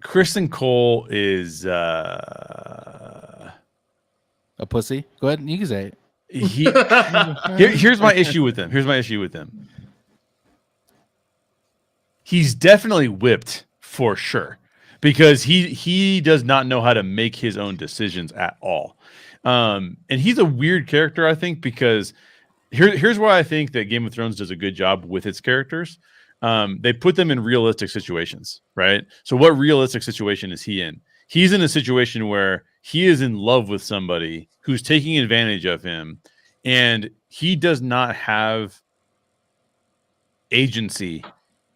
[SPEAKER 3] Kristen Cole is
[SPEAKER 1] a pussy. Go ahead, you can say
[SPEAKER 3] it. Here's my issue with him. He's definitely whipped for sure because he does not know how to make his own decisions at all. And he's a weird character, I think, because here's why I think that Game of Thrones does a good job with its characters. They put them in realistic situations, right? So what realistic situation is he in? He's in a situation where he is in love with somebody who's taking advantage of him, and he does not have agency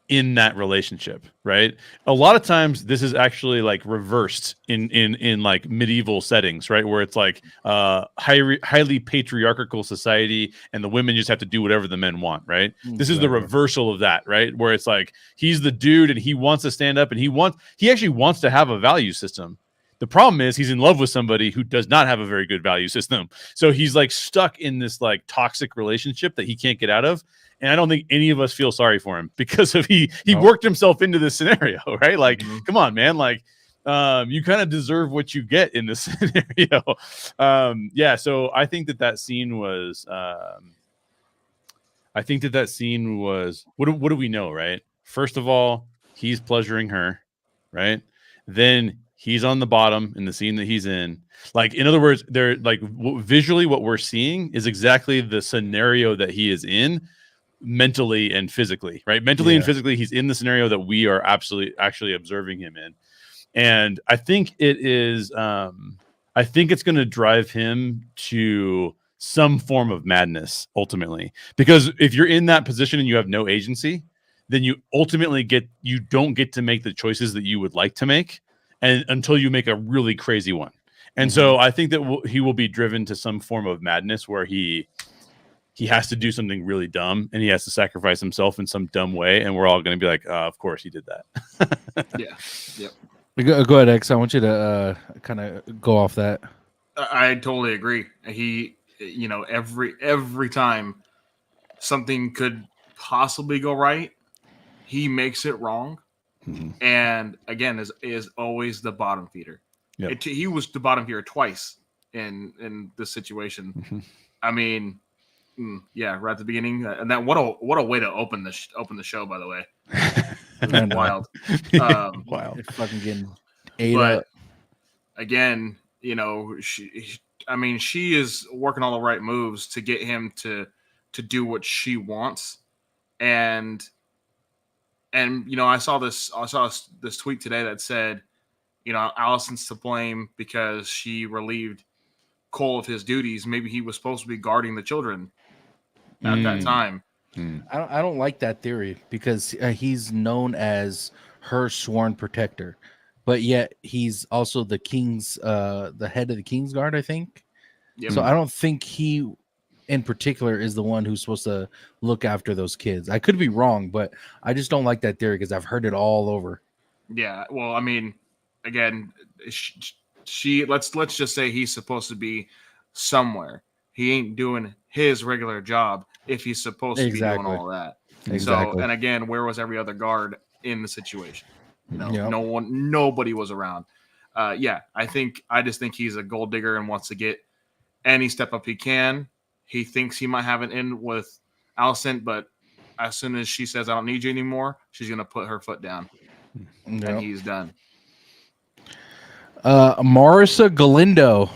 [SPEAKER 3] in that relationship, right? A lot of times this is actually like reversed in like medieval settings, right? Where it's like highly patriarchal society and the women just have to do whatever the men want, right? Exactly. This is the reversal of that, right? Where it's like he's the dude and he wants to stand up and he actually wants to have a value system. The problem is he's in love with somebody who does not have a very good value system. So he's like stuck in this like toxic relationship that he can't get out of. And I don't think any of us feel sorry for him because of he worked himself into this scenario, right? Like, come on, man. Like, you kind of deserve what you get in this scenario. Yeah. So I think that scene was, what do we know, right? First of all, he's pleasuring her, right? Then he's on the bottom in the scene that he's in. Like, in other words, they're like visually what we're seeing is exactly the scenario that he is in. Mentally and physically, right? Mentally and physically, he's in the scenario that we are actually observing him in. And I think it is, I think it's going to drive him to some form of madness ultimately, because if you're in that position and you have no agency, then you ultimately don't get to make the choices that you would like to make. and until you make a really crazy one. And so I think that he will be driven to some form of madness where he has to do something really dumb and he has to sacrifice himself in some dumb way. And we're all going to be like, of course he did that.
[SPEAKER 2] Yeah. Yep.
[SPEAKER 1] Go ahead, X. I want you to kind of go off that.
[SPEAKER 2] I totally agree. He, every time something could possibly go right, he makes it wrong. And again, is always the bottom feeder.
[SPEAKER 3] Yep.
[SPEAKER 2] He was the bottom feeder twice in this situation. I mean, yeah, right at the beginning, and that what a way to open the show. By the way, wild,
[SPEAKER 3] wild.
[SPEAKER 1] It's fucking getting ate
[SPEAKER 2] but
[SPEAKER 1] up.
[SPEAKER 2] again, she is working all the right moves to get him to do what she wants, and I saw this tweet today that said, Allison's to blame because she relieved Cole of his duties. Maybe he was supposed to be guarding the children at that time.
[SPEAKER 1] I don't like that theory because he's known as her sworn protector, but yet he's also the king's the head of the King's Guard, I think.
[SPEAKER 2] Yep.
[SPEAKER 1] So I don't think he in particular is the one who's supposed to look after those kids. I could be wrong, but I just don't like that theory because I've heard it all over.
[SPEAKER 2] Yeah, well, I mean, again, she let's just say he's supposed to be somewhere. He ain't doing his regular job if he's supposed to be doing all that.
[SPEAKER 1] Exactly.
[SPEAKER 2] So, and again, where was every other guard in the situation? Nobody was around. I just think he's a gold digger and wants to get any step up he can. He thinks he might have an in with Allison, but as soon as she says, I don't need you anymore, she's going to put her foot down. And he's done.
[SPEAKER 1] Marissa Galindo.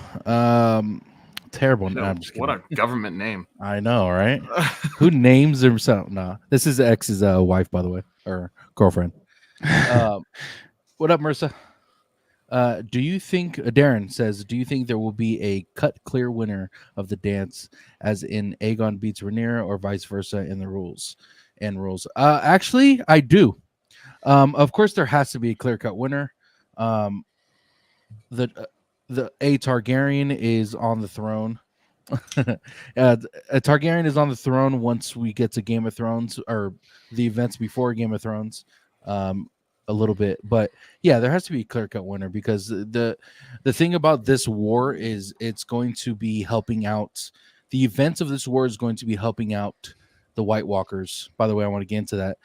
[SPEAKER 1] Terrible. No, I'm just kidding.
[SPEAKER 2] What a government name.
[SPEAKER 1] I know, right? Who names himself? Nah, this is X's wife, by the way, or girlfriend. What up, Marissa? Do you think Darren says? Do you think there will be a cut clear winner of the dance, as in Aegon beats Rhaenyra, or vice versa in the rules? Actually, I do. Of course, there has to be a clear cut winner. The Targaryen is on the throne. A Targaryen is on the throne once we get to Game of Thrones, or the events before Game of Thrones. A little bit, but yeah, there has to be a clear-cut winner because the thing about this war is it's going to be helping out. The events of this war is going to be helping out the White Walkers. By the way, I want to get into that.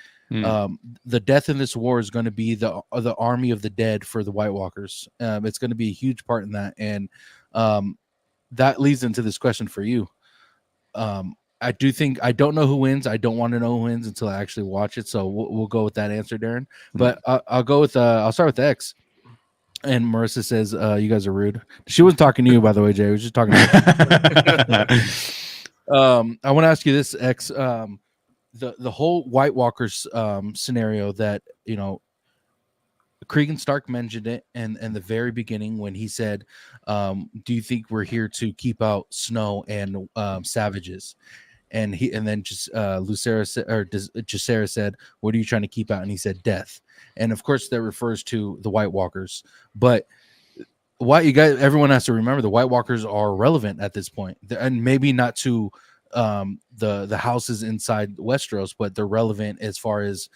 [SPEAKER 1] The death in this war is going to be the army of the dead for the White Walkers. It's going to be a huge part in that, and that leads into this question for you. I don't know who wins. I don't want to know who wins until I actually watch it. So we'll go with that answer, Darren. But I'll go with I'll start with X. And Marissa says you guys are rude. She wasn't talking to you, by the way, Jay. I was just talking to you. I want to ask you this, X. The whole White Walkers scenario that Cregan Stark mentioned it in the very beginning when he said, do you think we're here to keep out snow and savages? And then just Jacaerys said, what are you trying to keep out? And he said death. And of course that refers to the White Walkers. But everyone has to remember the White Walkers are relevant at this point. And maybe not to the houses inside Westeros, but they're relevant as far as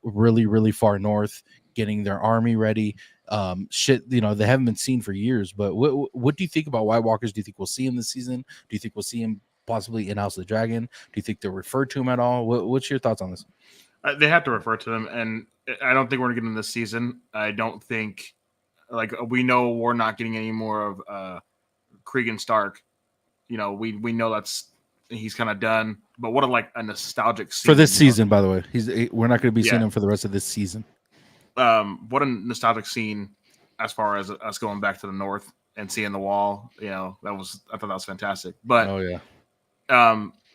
[SPEAKER 1] really, really far north, getting their army ready. They haven't been seen for years. But what do you think about White Walkers? Do you think we'll see him this season? Do you think we'll see him possibly in House of the Dragon? Do you think they'll refer to him at all? What's your thoughts on this?
[SPEAKER 2] They have to refer to him, and I don't think we're going to get him this season. I don't think, we know we're not getting any more of Cregan Stark. We know he's kind of done. But what a nostalgic scene
[SPEAKER 1] for this season, by the way. We're not going to be seeing him for the rest of this season.
[SPEAKER 2] What a nostalgic scene as far as us going back to the north and seeing the wall. I thought that was fantastic. But
[SPEAKER 1] oh yeah,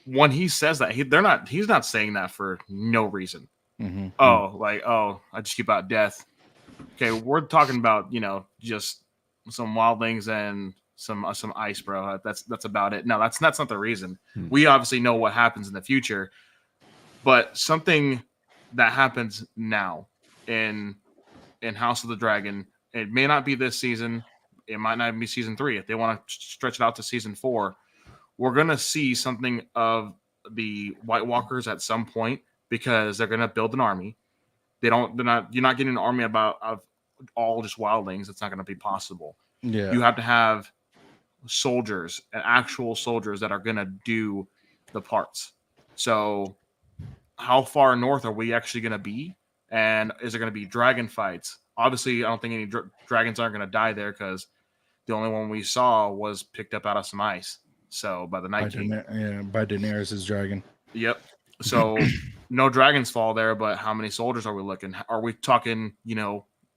[SPEAKER 2] when he says that, he's not saying that for no reason.
[SPEAKER 1] Mm-hmm.
[SPEAKER 2] I just keep out death. Okay, we're talking about just some wildlings and some ice, bro. That's about it. No, that's not the reason. We obviously know what happens in the future, but something that happens now in House of the Dragon It may not be this season. It might not be season 3. If they want to stretch it out to season 4, we're going to see something of the White Walkers at some point because they're going to build an army. You're not getting an army of all just wildlings. It's not going to be possible.
[SPEAKER 1] Yeah.
[SPEAKER 2] You have to have soldiers and actual soldiers that are going to do the parts. So how far north are we actually going to be? And is there going to be dragon fights? Obviously, I don't think any dragons aren't going to die there because the only one we saw was picked up out of some ice. So by the Night King.
[SPEAKER 1] By Daenerys' dragon. Yep.
[SPEAKER 2] So no dragons fall there, but how many soldiers are we looking? Are we talking,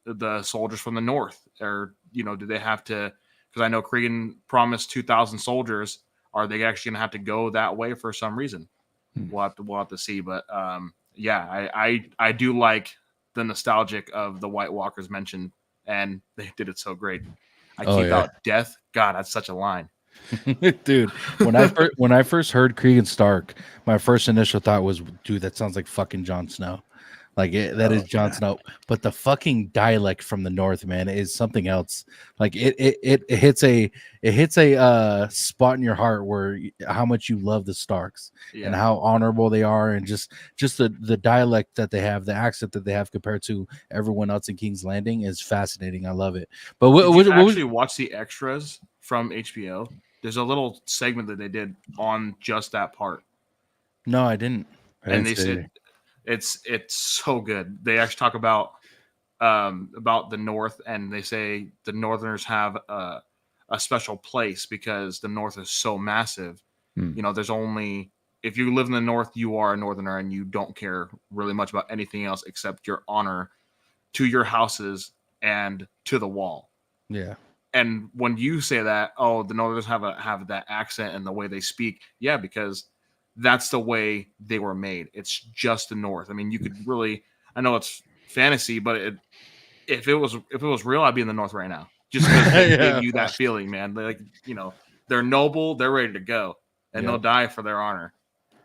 [SPEAKER 2] the soldiers from the north? Or, do they have to, because I know Cregan promised 2,000 soldiers. Are they actually going to have to go that way for some reason? We'll have to see. But I do like the nostalgic of the White Walkers mentioned, and they did it so great. I keep out death. God, that's such a line.
[SPEAKER 1] Dude, when I first heard Cregan Stark, my first initial thought was, dude, that sounds like fucking Jon Snow. Like that is Jon Snow. But the fucking dialect from the north, man, is something else. Like it hits a spot in your heart where how much you love the Starks and how honorable they are, and just the dialect that they have, the accent that they have compared to everyone else in King's Landing is fascinating. I love it. But
[SPEAKER 2] did you actually watch the extras from HBO? There's a little segment that they did on just that part.
[SPEAKER 1] No, I didn't.
[SPEAKER 2] And they said it's so good. They actually talk about the North, and they say the Northerners have a special place because the North is so massive. There's only, if you live in the North, you are a Northerner, and you don't care really much about anything else except your honor to your houses and to the wall.
[SPEAKER 1] Yeah.
[SPEAKER 2] And when you say that, the Northerners have that accent and the way they speak, because that's the way they were made. It's just the North. I mean, you could really, I know it's fantasy, but if it was real, I'd be in the North right now. Just because they give you that feeling, man. They're noble, they're ready to go, and they'll die for their honor.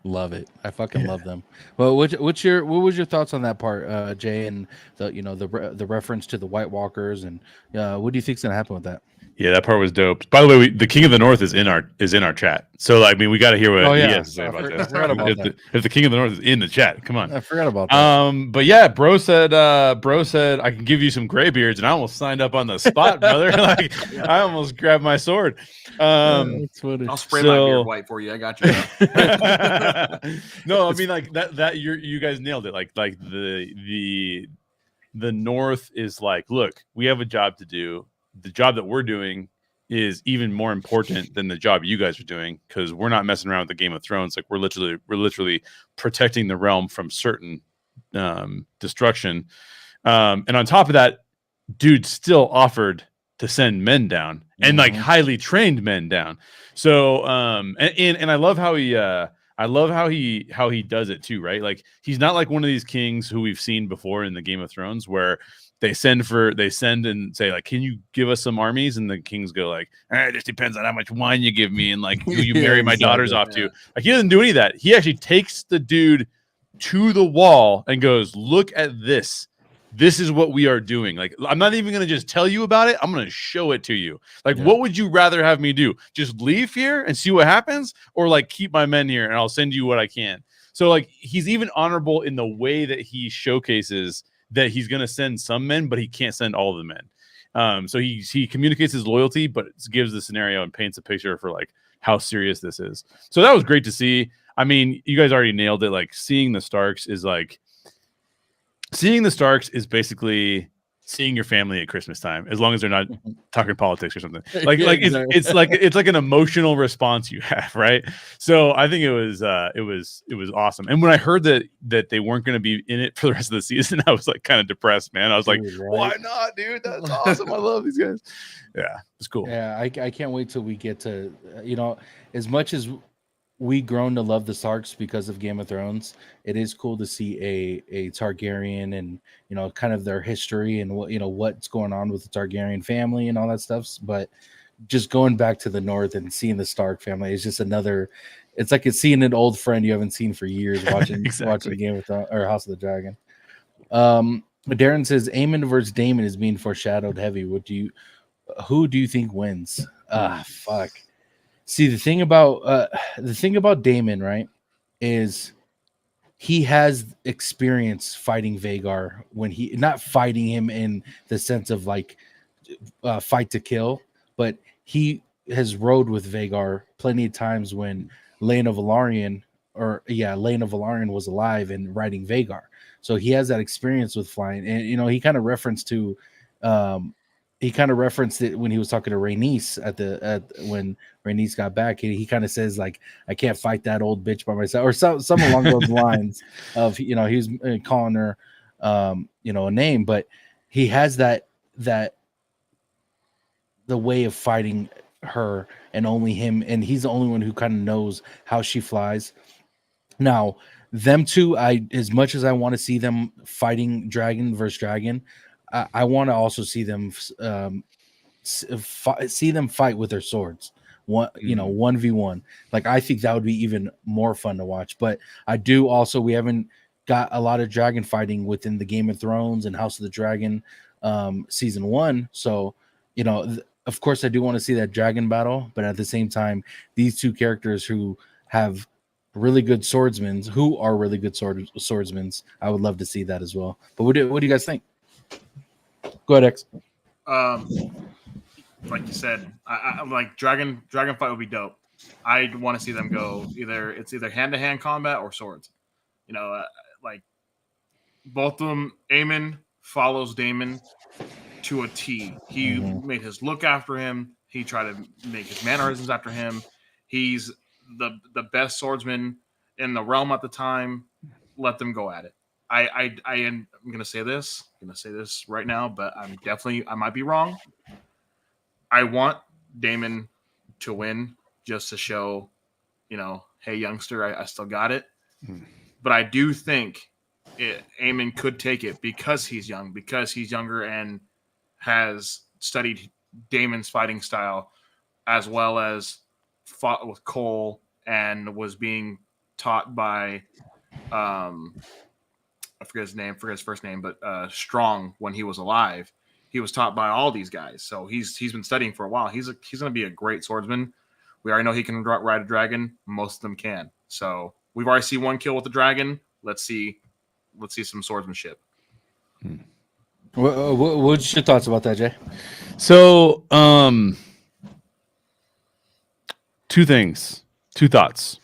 [SPEAKER 1] Love it. I fucking love them. Well, what was your thoughts on that part, Jay, and the reference to the White Walkers, and what do you think's gonna happen with that?
[SPEAKER 3] Yeah, that part was dope. By the way, the King of the North is in our chat. So we got to hear what he has to say about this. If the King of the North is in the chat, come on.
[SPEAKER 1] I forgot about that.
[SPEAKER 3] But yeah, bro said I can give you some gray beards, and I almost signed up on the spot, brother. I almost grabbed my sword.
[SPEAKER 2] I'll spray my beard white for you. I got you.
[SPEAKER 3] No, I mean that you guys nailed it. The North is look, we have a job to do. The job that we're doing is even more important than the job you guys are doing, because we're not messing around with the Game of Thrones. We're literally protecting the realm from certain destruction. And on top of that, dude still offered to send men down, and highly trained men down. So and I love how he does it too, right? He's not like one of these kings who we've seen before in the Game of Thrones where they send and say can you give us some armies, and the kings go it just depends on how much wine you give me and who you marry my daughters off to. He doesn't do any of that. He actually takes the dude to the wall and goes, look at this. This is what we are doing. I'm not even going to just tell you about it. I'm going to show it to you. What would you rather have me do? Just leave here and see what happens, or keep my men here and I'll send you what I can. So he's even honorable in the way that he showcases that he's going to send some men, but he can't send all of the men. So he communicates his loyalty, but gives the scenario and paints a picture for how serious this is. So that was great to see. I mean, you guys already nailed it. Seeing the Starks is basically seeing your family at Christmas time, as long as they're not talking politics or something. It's like an emotional response you have, right? So I think it was awesome. And when I heard that they weren't going to be in it for the rest of the season, I was kind of depressed, man. I was why not, dude? That's awesome. I love these guys. Yeah, it's cool.
[SPEAKER 1] Yeah, I can't wait till we get to as much as we grown to love the Starks because of Game of Thrones. It is cool to see a Targaryen and kind of their history and what's going on with the Targaryen family and all that stuff. But just going back to the North and seeing the Stark family is just another. It's like it's seeing an old friend you haven't seen for years watching
[SPEAKER 3] exactly.
[SPEAKER 1] watching Game of Thrones or House of the Dragon. Darren says Aemon versus Damon is being foreshadowed heavy. Who do you think wins? Fuck. See, the thing about Damon, right, is he has experience fighting Vagar when he not fighting him in the sense of like fight to kill, but he has rode with Vagar plenty of times when Lena Valarian was alive and riding Vagar. So he has that experience with flying. And he kind of referenced to it when he was talking to Rhaenys at when Rhaenys got back. He kind of says like, I can't fight that old bitch by myself, or some along those lines of he was calling her a name, but he has that the way of fighting her, and only him, and he's the only one who kind of knows how she flies. Now, them two, as much as I want to see them fighting dragon versus dragon, I want to also see them see them fight with their swords. 1v1. Like, I think that would be even more fun to watch. But I do also, we haven't got a lot of dragon fighting within the Game of Thrones and House of the Dragon season 1. So, of course, I do want to see that dragon battle, but at the same time, these two characters who have really good swordsmen, I would love to see that as well. But what do you guys think? Go ahead, X.
[SPEAKER 2] Like you said, I like dragon fight would be dope. I'd want to see them go either hand-to-hand combat or swords. Like both of them. Aemon follows Daemon to a T. He made his look after him. He tried to make his mannerisms after him. He's the best swordsman in the realm at the time. Let them go at it. I'm gonna say this. Right now, but I might be wrong. I want Daemon to win just to show, hey, youngster, I still got it. But I do think Aemon could take it because he's younger and has studied Daemon's fighting style, as well as fought with Cole and was being taught by I forget his first name, but Strong when he was alive. He was taught by all these guys, so he's been studying for a while. He's going to be a great swordsman. We already know he can ride a dragon. Most of them can. So we've already seen one kill with the dragon. Let's see some swordsmanship.
[SPEAKER 1] What's your thoughts about that, Jay?
[SPEAKER 3] So, two thoughts.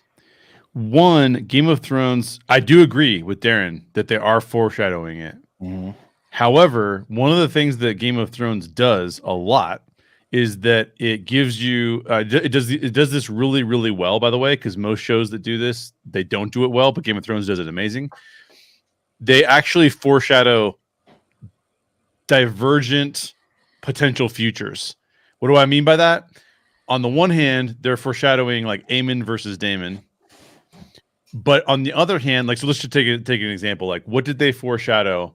[SPEAKER 3] One, Game of Thrones, I do agree with Darren that they are foreshadowing it. Mm-hmm. However, one of the things that Game of Thrones does a lot is that it gives you it does this really, really well, by the way, because most shows that do this, they don't do it well, but Game of Thrones does it amazing. They actually foreshadow divergent potential futures. What do I mean by that? On the one hand, they're foreshadowing like Aemon versus Daemon. But on the other hand, like, so let's just take an example. Like, what did they foreshadow?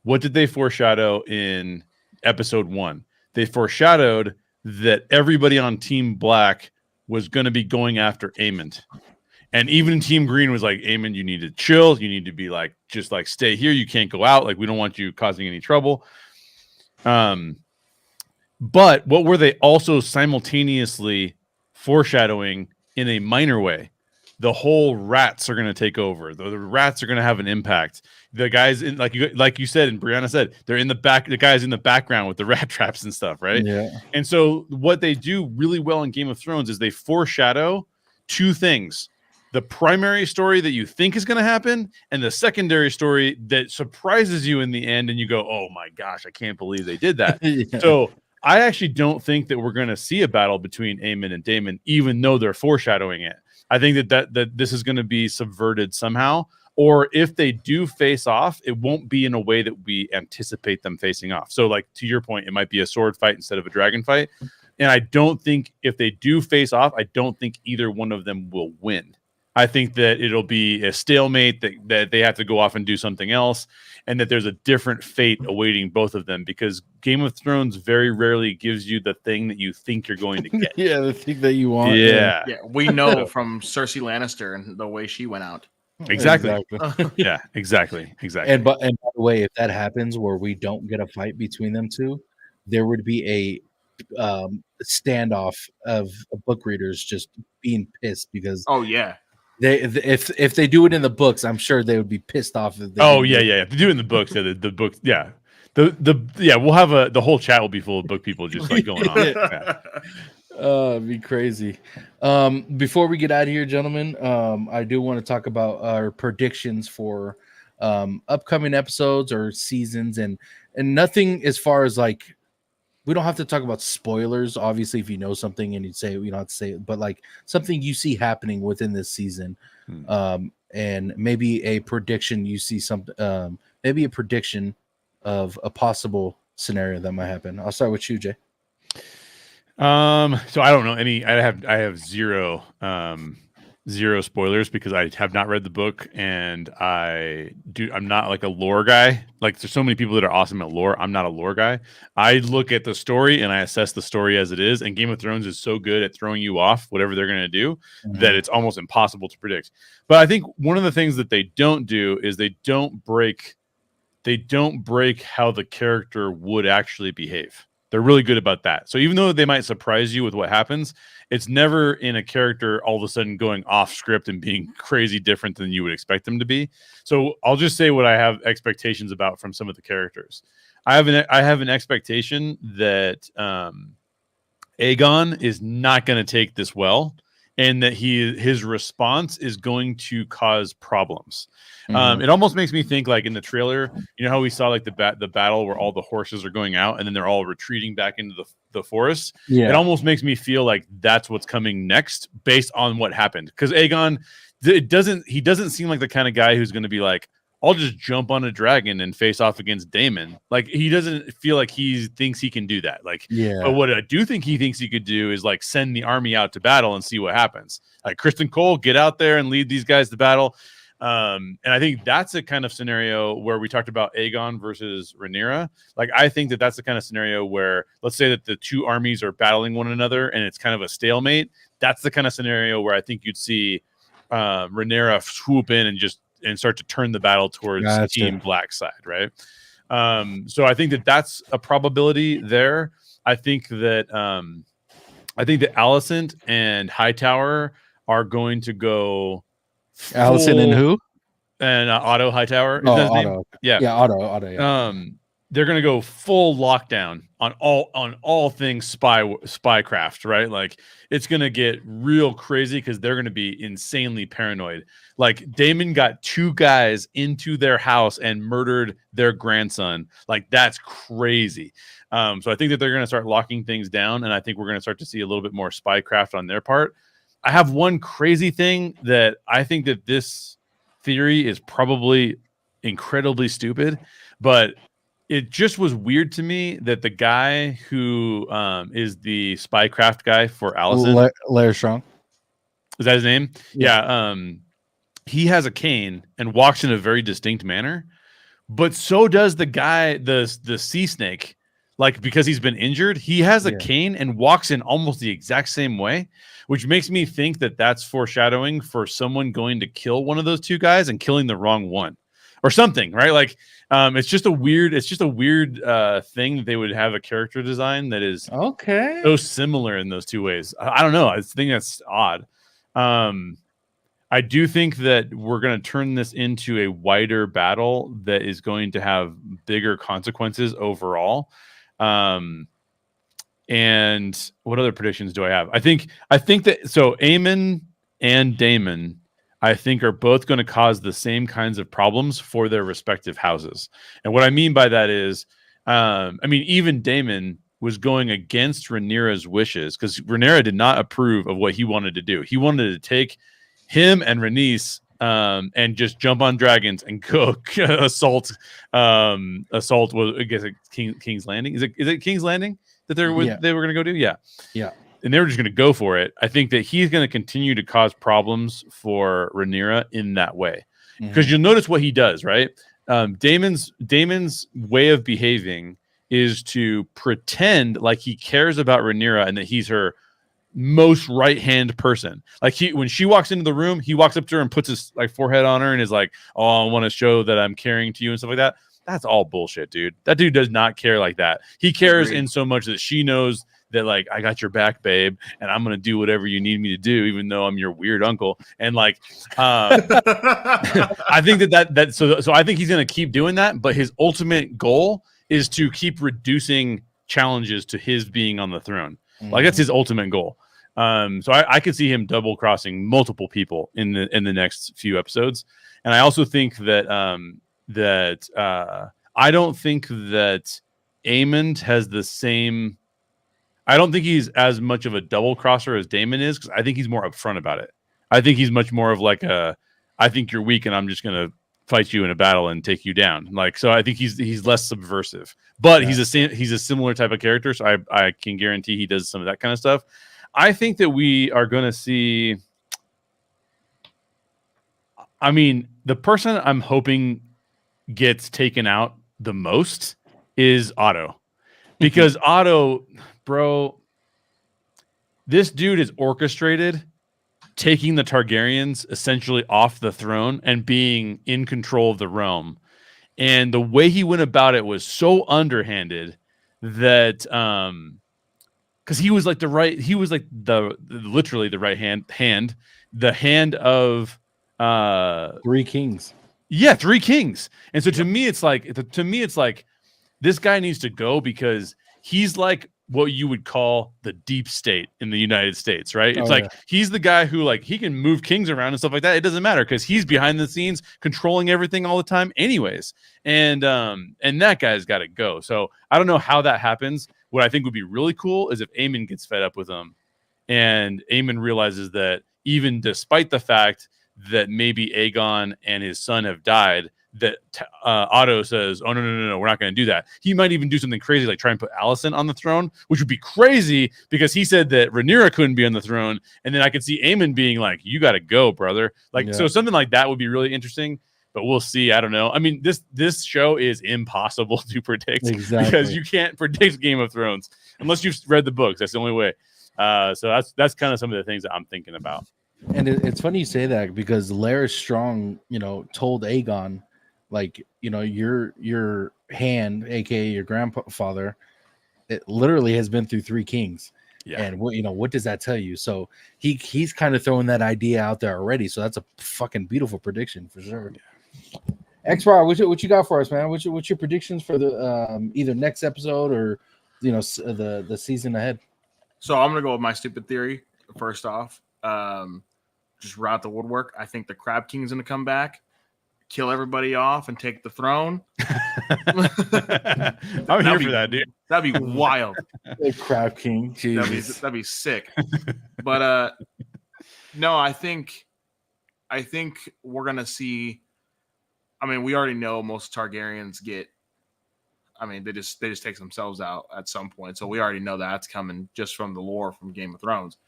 [SPEAKER 3] What did they foreshadow in episode 1? They foreshadowed that everybody on Team Black was going to be going after Aemon. And even Team Green was like, Aemon, you need to chill. You need to be like, just like stay here. You can't go out. Like, we don't want you causing any trouble. But what were they also simultaneously foreshadowing in a minor way? The whole rats are going to take over. The rats are going to have an impact. The guys in like you said, and Brianna said, they're in the back. The guys in the background with the rat traps and stuff, right?
[SPEAKER 1] Yeah.
[SPEAKER 3] And so what they do really well in Game of Thrones is they foreshadow two things: the primary story that you think is going to happen, and the secondary story that surprises you in the end, and you go, "Oh my gosh, I can't believe they did that." Yeah. So I actually don't think that we're going to see a battle between Aemon and Daemon, even though they're foreshadowing it. I think that this is going to be subverted somehow, or if they do face off, it won't be in a way that we anticipate them facing off. So, like, to your point, it might be a sword fight instead of a dragon fight. And I don't think if they do face off, I don't think either one of them will win. I think that it'll be a stalemate, that they have to go off and do something else, and that there's a different fate awaiting both of them, because Game of Thrones very rarely gives you the thing that you think you're going to get.
[SPEAKER 1] Yeah, the thing that you want.
[SPEAKER 3] Yeah.
[SPEAKER 2] We know from Cersei Lannister and the way she went out.
[SPEAKER 3] Exactly. Yeah, exactly.
[SPEAKER 1] And by the way, if that happens where we don't get a fight between them two, there would be a standoff of book readers just being pissed because
[SPEAKER 2] Oh yeah.
[SPEAKER 1] if they do it in the books, I'm sure they would be pissed off. If they
[SPEAKER 3] Oh
[SPEAKER 1] didn't
[SPEAKER 3] yeah,
[SPEAKER 1] do it.
[SPEAKER 3] yeah. If they do it in the books, yeah, the books, yeah. The we'll have the whole chat will be full of book people just like going on. Yeah.
[SPEAKER 1] It'd be crazy. Before we get out of here, gentlemen, I do want to talk about our predictions for upcoming episodes or seasons, and nothing as far as like we don't have to talk about spoilers. Obviously, if you know something and you say it, you don't have to say it, but like something you see happening within this season, and maybe a prediction you see something, maybe a prediction of a possible scenario that might happen. I'll start with you, Jay.
[SPEAKER 3] So I don't know any. I have zero spoilers because I have not read the book, and I'm not like a lore guy. Like there's so many people that are awesome at lore. I'm not a lore guy. I look at the story and I assess the story as it is. And Game of Thrones is so good at throwing you off whatever they're going to do that it's almost impossible to predict. But I think one of the things that they don't do is they don't break how the character would actually behave. They're really good about that. So even though they might surprise you with what happens, it's never in a character all of a sudden going off script and being crazy different than you would expect them to be. So I'll just say what I have expectations about from some of the characters. I have an expectation that Aegon is not going to take this well, and that his response is going to cause problems. It almost makes me think like in the trailer, you know how we saw like the battle where all the horses are going out and then they're all retreating back into the forest.
[SPEAKER 1] Yeah.
[SPEAKER 3] It almost makes me feel like that's what's coming next based on what happened. Because Aegon, he doesn't seem like the kind of guy who's going to be like, I'll just jump on a dragon and face off against Daemon. Like he doesn't feel like he thinks he can do that. Like, but what I do think he thinks he could do is like send the army out to battle and see what happens. Like Kristen Cole, get out there and lead these guys to battle. And I think that's a kind of scenario where we talked about Aegon versus Rhaenyra. Like, I think that that's the kind of scenario where, let's say that the two armies are battling one another and it's kind of a stalemate. That's the kind of scenario where I think you'd see Rhaenyra swoop in and start to turn the battle towards Team Black side, right? So I think that that's a probability there. I think that Alicent and Hightower are going to go.
[SPEAKER 1] Alicent and who?
[SPEAKER 3] And Otto Hightower. Is
[SPEAKER 1] that
[SPEAKER 3] his name?
[SPEAKER 1] Otto.
[SPEAKER 3] Yeah,
[SPEAKER 1] Otto. Yeah.
[SPEAKER 3] They're going to go full lockdown on all things spycraft, right? Like it's going to get real crazy because they're going to be insanely paranoid. Like Daemon got two guys into their house and murdered their grandson. Like that's crazy. So I think that they're going to start locking things down, and I think we're going to start to see a little bit more spycraft on their part. I have one crazy thing that I think that this theory is probably incredibly stupid, but it just was weird to me that the guy who is the spycraft guy for Alicent,
[SPEAKER 1] Larry Strong,
[SPEAKER 3] is that his name? Yeah. He has a cane and walks in a very distinct manner, but so does the guy, the sea snake. Like because he's been injured, he has a cane and walks in almost the exact same way, which makes me think that that's foreshadowing for someone going to kill one of those two guys and killing the wrong one, or something, right? Like, it's just a weird thing that they would have a character design that is so similar in those two ways. I don't know. I think that's odd. I do think that we're going to turn this into a wider battle that is going to have bigger consequences overall. And what other predictions do I have? I think that so Aemon and Daemon, I think, are both going to cause the same kinds of problems for their respective houses. And what I mean by that is, even Daemon was going against Rhaenyra's wishes because Rhaenyra did not approve of what he wanted to do. He wanted to take him and Rhaenys and just jump on dragons and go assault. Was, I guess, King's Landing. Is it King's Landing that they were going to go do? Yeah. And they were just going to go for it. I think that he's going to continue to cause problems for Rhaenyra in that way, because you'll notice what he does, right? Daemon's way of behaving is to pretend like he cares about Rhaenyra and that he's her most right hand person. Like when she walks into the room, he walks up to her and puts his like forehead on her and is like, "Oh, I want to show that I'm caring to you," and stuff like that. That's all bullshit, dude. That dude does not care like that. He cares in so much that she knows that, like, I got your back, babe, and I'm gonna do whatever you need me to do, even though I'm your weird uncle. And like, I think so I think he's gonna keep doing that. But his ultimate goal is to keep reducing challenges to his being on the throne. Like that's his ultimate goal. So I could see him double crossing multiple people in the next few episodes. And I also think that I don't think that Aemond has the same. I don't think he's as much of a double crosser as Daemon is, because I think he's more upfront about it. I think he's much more of like I think you're weak and I'm just gonna fight you in a battle and take you down. Like, so I think he's less subversive, but he's a similar type of character. So I can guarantee he does some of that kind of stuff. I think that we are going to see. I mean, the person I'm hoping gets taken out the most is Otto, because Otto, bro, this dude is orchestrated taking the Targaryens essentially off the throne and being in control of the realm. And the way he went about it was so underhanded that because he was like literally the right hand, the hand of
[SPEAKER 1] Three Kings.
[SPEAKER 3] Yeah, Three Kings. And so to me it's like this guy needs to go, because he's like what you would call the deep state in the United States, right? It's he's the guy who, like, he can move kings around and stuff like that. It doesn't matter because he's behind the scenes controlling everything all the time anyways. And that guy's got to go. So I don't know how that happens. What I think would be really cool is if Aemon gets fed up with him and Aemon realizes that even despite the fact that maybe Aegon and his son have died, that Otto says, "Oh no, we're not going to do that." He might even do something crazy like try and put Alicent on the throne, which would be crazy because he said that Rhaenyra couldn't be on the throne, and then I could see Aemon being like, "You got to go, brother." Like, so something like that would be really interesting. But we'll see. I don't know. I mean, this show is impossible to predict because you can't predict Game of Thrones unless you've read the books. That's the only way. So that's kind of some of the things that I'm thinking about.
[SPEAKER 1] And it's funny you say that, because Larys Strong, told Aegon, like, your hand, aka your grandfather, it literally has been through Three Kings. Yeah. And what does that tell you? So he's kind of throwing that idea out there already. So that's a fucking beautiful prediction for sure. X-Rod, what you got for us, man? What's your predictions for the either next episode or the season ahead?
[SPEAKER 2] So I'm gonna go with my stupid theory first off. Just right out the woodwork. I think the Crab King's gonna come back, kill everybody off, and take the throne.
[SPEAKER 3] I'm here for that, dude.
[SPEAKER 2] That'd be wild.
[SPEAKER 1] The Crab King, Jesus.
[SPEAKER 2] That'd be sick. But no, I think we're gonna see. I mean, we already know most Targaryens get. I mean, they just take themselves out at some point. So we already know that's coming just from the lore from Game of Thrones.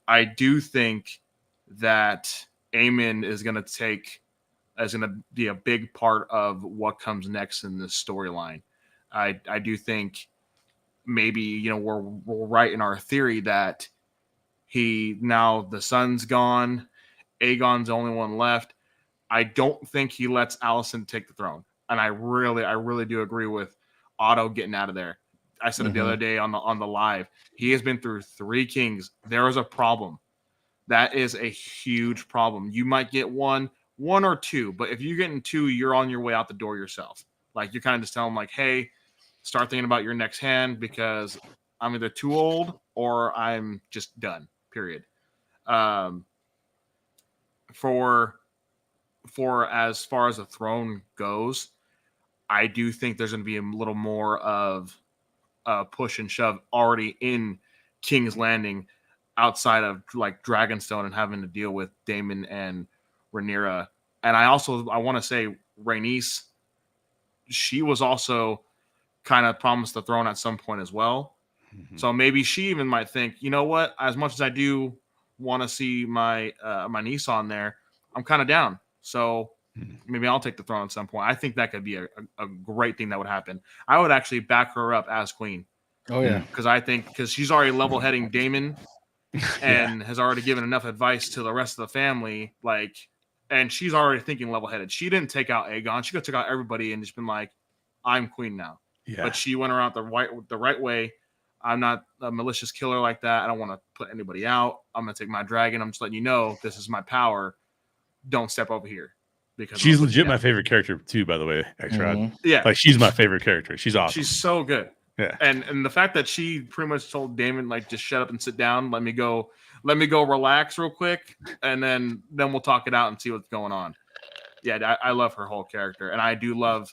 [SPEAKER 2] I do think that Aemon is going to be a big part of what comes next in this storyline. I do think maybe, we're right in our theory that now the son's gone. Aegon's the only one left. I don't think he lets Alicent take the throne. And I really do agree with Otto getting out of there. I said it the other day on the live. He has been through Three Kings. There is a problem. That is a huge problem. You might get one or two, but if you're getting two, you're on your way out the door yourself. Like, you're kind of just telling them, like, hey, start thinking about your next hand because I'm either too old or I'm just done, period. For as far as the throne goes, I do think there's going to be a little more of push and shove already in King's Landing outside of like Dragonstone and having to deal with Daemon and Rhaenyra. And I want to say Rhaenys, she was also kind of promised the throne at some point as well. Mm-hmm. So maybe she even might think, you know what, as much as I do want to see my niece on there, I'm kind of down. So maybe I'll take the throne at some point. I think that could be a great thing that would happen. I would actually back her up as queen.
[SPEAKER 1] Oh, yeah.
[SPEAKER 2] Because she's already level-heading Daemon and has already given enough advice to the rest of the family, like, and she's already thinking level-headed. She didn't take out Aegon. She could have took out everybody and just been like, I'm queen now.
[SPEAKER 3] Yeah.
[SPEAKER 2] But she went around the right way. I'm not a malicious killer like that. I don't want to put anybody out. I'm going to take my dragon. I'm just letting you know this is my power. Don't step over here. Because
[SPEAKER 3] she's legit my favorite character too, by the way, X-Rod.
[SPEAKER 1] Mhm.
[SPEAKER 2] Yeah.
[SPEAKER 3] Like, she's my favorite character. She's awesome.
[SPEAKER 2] She's so good.
[SPEAKER 3] Yeah.
[SPEAKER 2] And the fact that she pretty much told Damon, like, just shut up and sit down. Let me go relax real quick. And then we'll talk it out and see what's going on. Yeah, I love her whole character. And I do love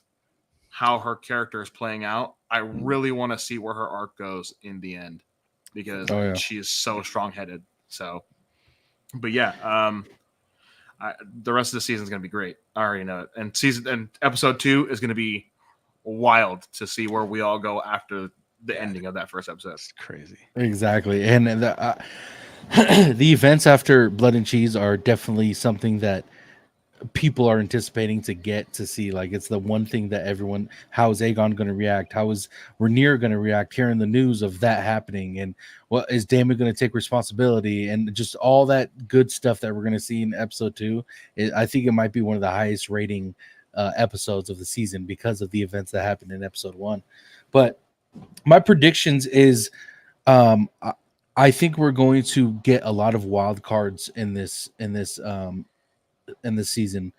[SPEAKER 2] how her character is playing out. I really want to see where her arc goes in the end because she is so strong-headed. So, but yeah, the rest of the season is going to be great. I already know it. And episode 2 is going to be wild to see where we all go after the ending of that first episode.
[SPEAKER 3] It's crazy.
[SPEAKER 1] Exactly. And the events after Blood and Cheese are definitely something that people are anticipating to get to see. Like, it's the one thing that everyone, how is Aegon going to react? How is Rhaenyra going to react hearing the news of that happening? And what is Daemon going to take responsibility? And just all that good stuff that we're going to see in episode 2. I think it might be one of the highest rating episodes of the season because of the events that happened in episode 1. But my predictions is I think we're going to get a lot of wild cards in this season.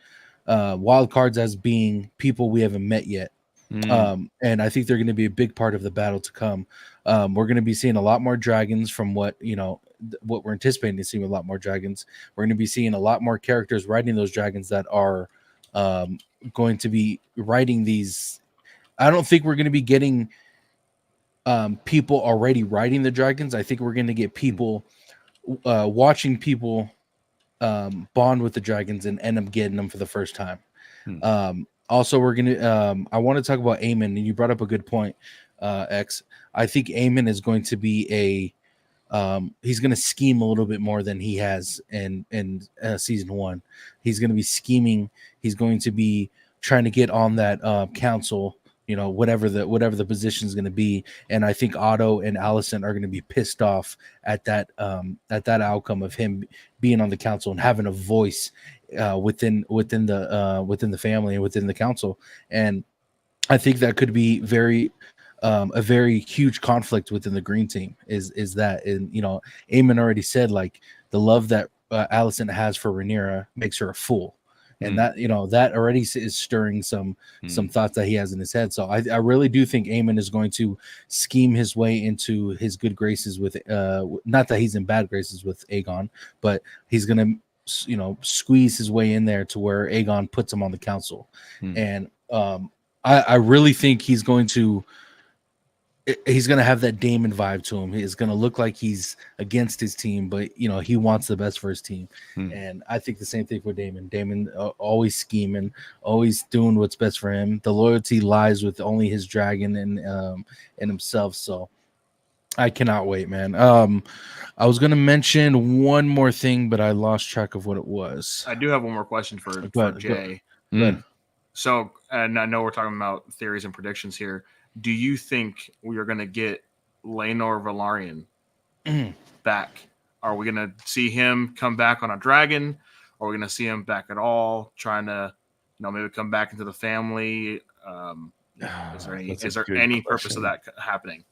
[SPEAKER 1] Wild cards as being people we haven't met yet. And I think they're going to be a big part of the battle to come. We're going to be seeing a lot more dragons from what we're anticipating to see, a lot more dragons. We're going to be seeing a lot more characters riding those dragons that are going to be riding these. I don't think we're going to be getting people already riding the dragons. I think we're going to get people watching people bond with the dragons and end up getting them for the first time. Also, we're gonna I want to talk about Aemon, and you brought up a good point, X. I think Aemon is going to be he's going to scheme a little bit more than he has in season 1. He's going to be scheming. He's going to be trying to get on that council, whatever the position is going to be. And I think Otto and Alicent are going to be pissed off at that outcome of him being on the council and having a voice within the family and within the council. And I think that could be a very huge conflict within the Green Team is that. And Aemon already said, like, the love that Alicent has for Rhaenyra makes her a fool. And that that already is stirring some thoughts that he has in his head. So I really do think Aemon is going to scheme his way into his good graces with not that he's in bad graces with Aegon, but he's gonna squeeze his way in there to where Aegon puts him on the council. And I really think he's going to have that Daemon vibe to him. He's going to look like he's against his team, but he wants the best for his team. And I think the same thing for Daemon. Daemon always scheming, always doing what's best for him. The loyalty lies with only his dragon and himself. So I cannot wait, man. I was going to mention one more thing, but I lost track of what it was.
[SPEAKER 2] I do have one more question for Jay. So, and I know we're talking about theories and predictions here. Do you think we are going to get Laenor Velaryon back? Are we going to see him come back on a dragon? Or are we going to see him back at all, trying to, maybe come back into the family? Is there any purpose of that happening?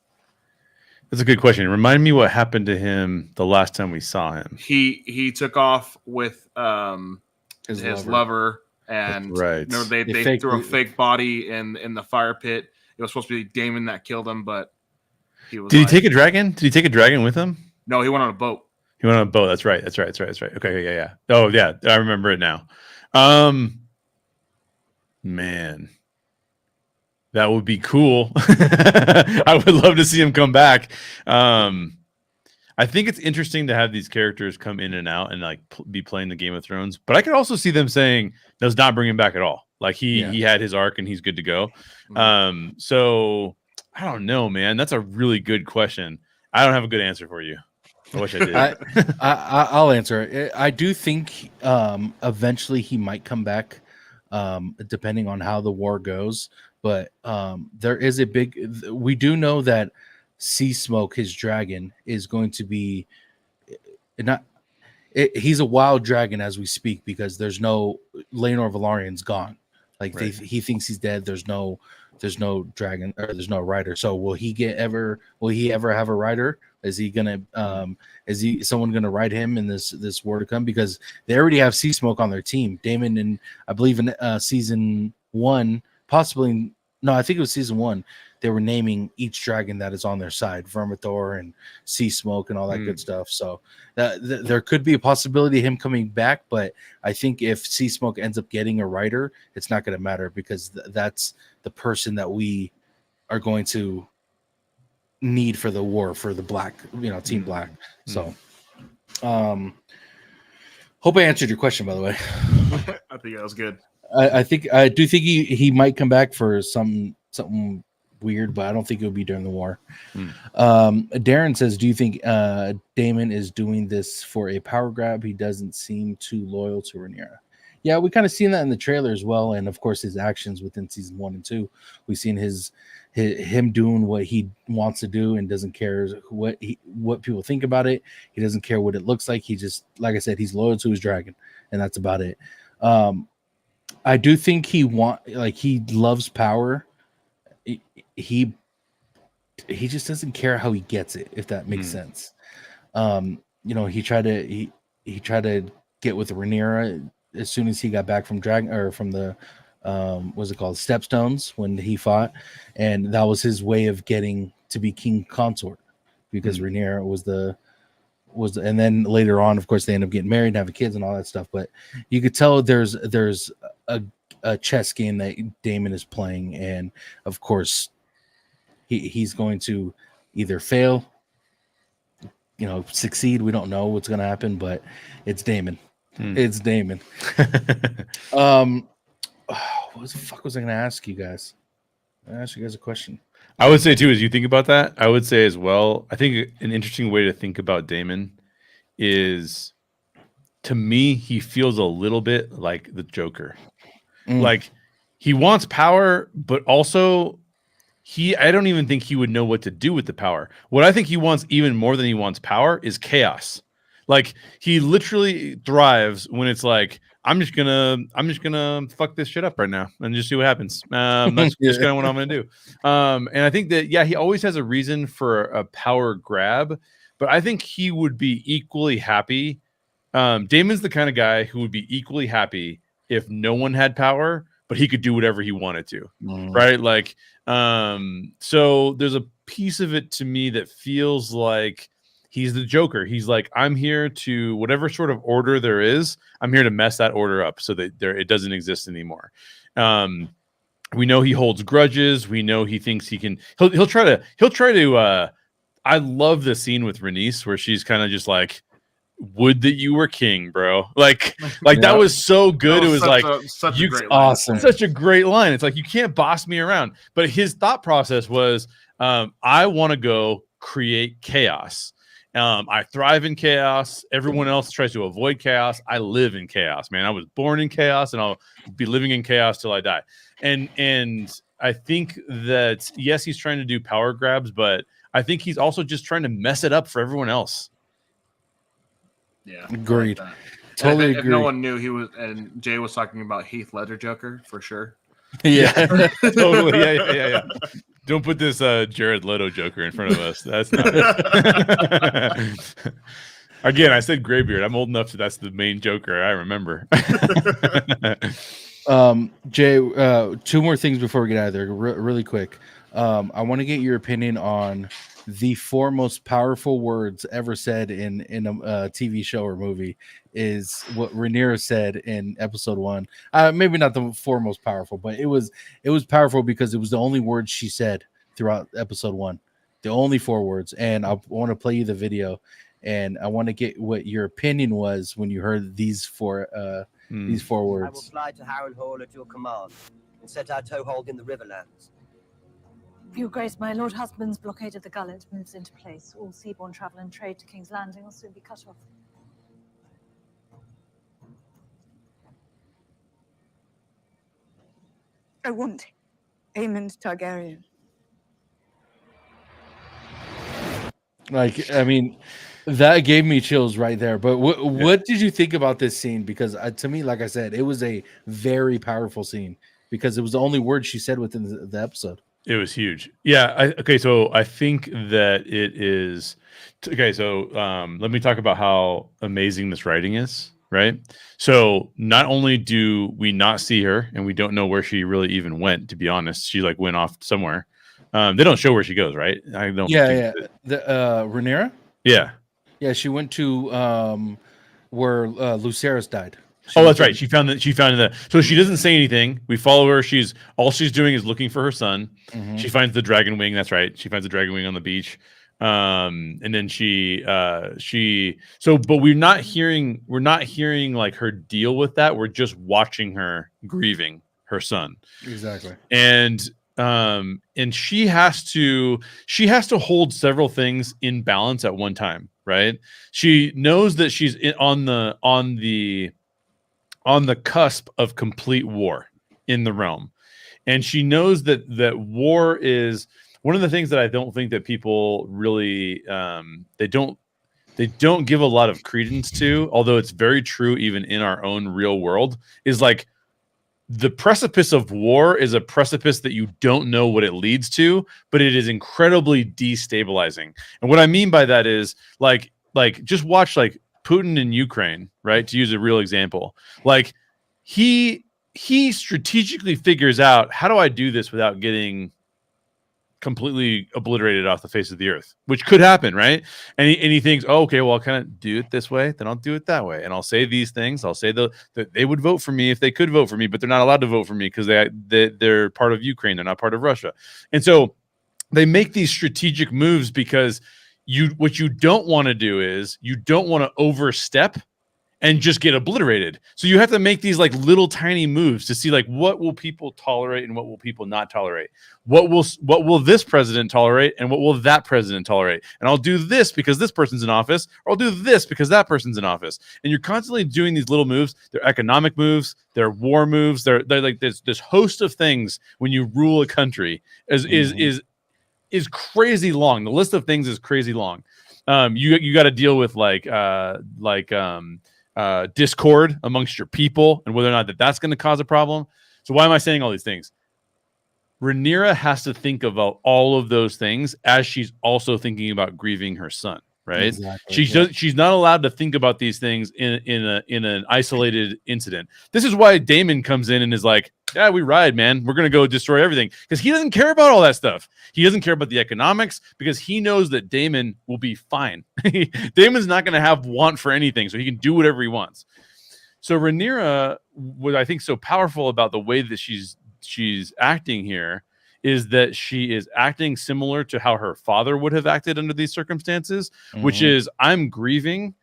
[SPEAKER 3] That's a good question. Remind me what happened to him the last time we saw him.
[SPEAKER 2] He took off with his lover, and remember they threw a fake body in the fire pit. It was supposed to be Daemon that killed him, but he was.
[SPEAKER 3] Did he take a dragon? Did he take a dragon with him?
[SPEAKER 2] No, he went on a boat.
[SPEAKER 3] He went on a boat. That's right. Okay, yeah. Oh, yeah. I remember it now. Man, that would be cool. I would love to see him come back. I think it's interesting to have these characters come in and out and like be playing the Game of Thrones. But I could also see them saying, "Let's not bring him back at all." Like he had his arc and he's good to go. So I don't know, man. That's a really good question. I don't have a good answer for you. I wish I did.
[SPEAKER 1] I'll answer it. I do think eventually he might come back, depending on how the war goes. But there is we do know that Sea Smoke, his dragon, is going to be not. He's a wild dragon as we speak because there's no Laenor Valarian's gone. Like
[SPEAKER 3] Right.
[SPEAKER 1] he thinks he's dead. There's no dragon or there's no rider. So will he ever have a rider? Is he gonna someone gonna ride him in this war to come? Because they already have Sea Smoke on their team. Daemon and I believe in season 1, possibly no, I think it was season 1. They were naming each dragon that is on their side, Vermithor and Sea Smoke and all that good stuff. So there could be a possibility of him coming back, but I think if Sea Smoke ends up getting a rider, it's not going to matter because that's the person that we are going to need for the war for the Black, Team Black. So, hope I answered your question. By the way,
[SPEAKER 2] I think that was good.
[SPEAKER 1] I do think he might come back for something weird, but I don't think it would be during the war. Darren says, do you think Daemon is doing this for a power grab? He doesn't seem too loyal to Rhaenyra. Yeah, we kind of seen that in the trailer as well, and of course his actions within season 1 and 2. We've seen him doing what he wants to do and doesn't care what people think about it. He doesn't care what it looks like. He just, like I said, he's loyal to his dragon, and that's about it. I do think he loves power. He just doesn't care how he gets it, if that makes sense. He tried to get with Rhaenyra as soon as he got back from the what's it called, Stepstones, when he fought, and that was his way of getting to be king consort, because Rhaenyra was and then later on, of course, they end up getting married and having kids and all that stuff. But you could tell there's a chess game that Daemon is playing, and of course he's going to either fail, succeed. We don't know what's going to happen, but it's Daemon. It's Daemon. What the fuck was I going to ask you guys? I asked you guys a question.
[SPEAKER 3] I would say too, as you think about that, I would say as well, I think an interesting way to think about Daemon is, to me, he feels a little bit like the Joker. Like, he wants power, but also I don't even think he would know what to do with the power. What I think he wants even more than he wants power is chaos. Like, he literally thrives when it's like, I'm just gonna fuck this shit up right now and just see what happens. That's just kind of what I'm gonna do. And I think that he always has a reason for a power grab, but I think he would be equally happy. Daemon's the kind of guy who would be equally happy if no one had power, but he could do whatever he wanted to, right? Like, so there's a piece of it to me that feels like he's the Joker. He's like, I'm here to, whatever sort of order there is, I'm here to mess that order up so that it doesn't exist anymore. We know he holds grudges. We know he thinks he can. He'll try to. I love the scene with Rhaenys where she's kind of just like, would that you were king, bro. Like that was so good. It was like
[SPEAKER 2] such a great
[SPEAKER 1] awesome.
[SPEAKER 3] Such a great line. It's like, you can't boss me around. But his thought process was, I want to go create chaos. I thrive in chaos. Everyone else tries to avoid chaos. I live in chaos, man. I was born in chaos, and I'll be living in chaos till I die. And I think that, yes, he's trying to do power grabs, but I think he's also just trying to mess it up for everyone else.
[SPEAKER 2] Yeah,
[SPEAKER 1] agreed.
[SPEAKER 2] Like
[SPEAKER 1] totally
[SPEAKER 2] if
[SPEAKER 1] agree.
[SPEAKER 2] no one knew, he was, and Jay was talking about Heath Ledger Joker for sure.
[SPEAKER 1] Yeah,
[SPEAKER 3] Totally. Yeah. Don't put this Jared Leto Joker in front of us. That's not it. Again, I said Graybeard. I'm old enough to that's the main Joker I remember.
[SPEAKER 1] Jay, 2 more things before we get out of there, really quick. I want to get your opinion on the 4 most powerful words ever said in a TV show or movie. Is what Rhaenyra said in episode 1. Maybe not the 4 most powerful, but it was powerful because it was the only words she said throughout episode 1. The only 4 words. And I want to play you the video, and I want to get what your opinion was when you heard these 4 words.
[SPEAKER 4] I will fly to Harrenhal at your command and set our toehold in the Riverlands.
[SPEAKER 5] Your Grace, my Lord Husband's blockade of the gullet moves into place. All seaborne travel and trade to King's Landing will soon be cut off.
[SPEAKER 6] I want Aemond Targaryen.
[SPEAKER 1] Like, I mean, That gave me chills right there. But what did you think about this scene? Because to me, like I said, it was a very powerful scene because it was the only word she said within the episode.
[SPEAKER 3] It was huge. Yeah. Okay. So I think that it is. Okay. So let me talk about how amazing this writing is. Right. So not only do we not see her and we don't know where she really even went, to be honest, she like went off somewhere. They don't show where she goes. Right. I don't.
[SPEAKER 1] Yeah. The Rhaenyra.
[SPEAKER 3] Yeah.
[SPEAKER 1] Yeah. She went to where Lucerys died.
[SPEAKER 3] That's right. She found that. So she doesn't say anything. We follow her. She's doing is looking for her son.
[SPEAKER 1] Mhm.
[SPEAKER 3] She finds the dragon wing. That's right. She finds the dragon wing on the beach. And then but we're not hearing like her deal with that. We're just watching her grieving her son.
[SPEAKER 1] Exactly.
[SPEAKER 3] And she has to hold several things in balance at one time, right? She knows that she's on the cusp of complete war in the realm. And she knows that war is one of the things that I don't think that people really they don't give a lot of credence to, although it's very true even in our own real world, is like the precipice of war is a precipice that you don't know what it leads to, but it is incredibly destabilizing. And what I mean by that is like just watch like Putin in Ukraine, right? To use a real example, like he strategically figures out, how do I do this without getting completely obliterated off the face of the earth, which could happen, right? And he thinks, oh, okay, well, I'll kind of do it this way, then I'll do it that way, and I'll say these things. I'll say that they would vote for me if they could vote for me, but they're not allowed to vote for me because they're part of Ukraine, they're not part of Russia, and so they make these strategic moves because what you don't want to do is you don't want to overstep and just get obliterated. So you have to make these like little tiny moves to see like what will people tolerate and what will people not tolerate. What will this president tolerate and what will that president tolerate? And I'll do this because this person's in office, or I'll do this because that person's in office. And you're constantly doing these little moves. They're economic moves, they're war moves, they're like this host of things when you rule a country is crazy long. The list of things is crazy long. You got to deal with discord amongst your people and whether or not that's going to cause a problem. So why am I saying all these things? Rhaenyra has to think about all of those things as she's also thinking about grieving her son, right? Exactly, she's not allowed to think about these things in an isolated incident. This is why Daemon comes in and is like, yeah, we ride, man. We're going to go destroy everything, because he doesn't care about all that stuff. He doesn't care about the economics because he knows that Daemon will be fine. Daemon's not going to have want for anything, so he can do whatever he wants. So Rhaenyra, what I think so powerful about the way that she's acting here is that she is acting similar to how her father would have acted under these circumstances, which is, I'm grieving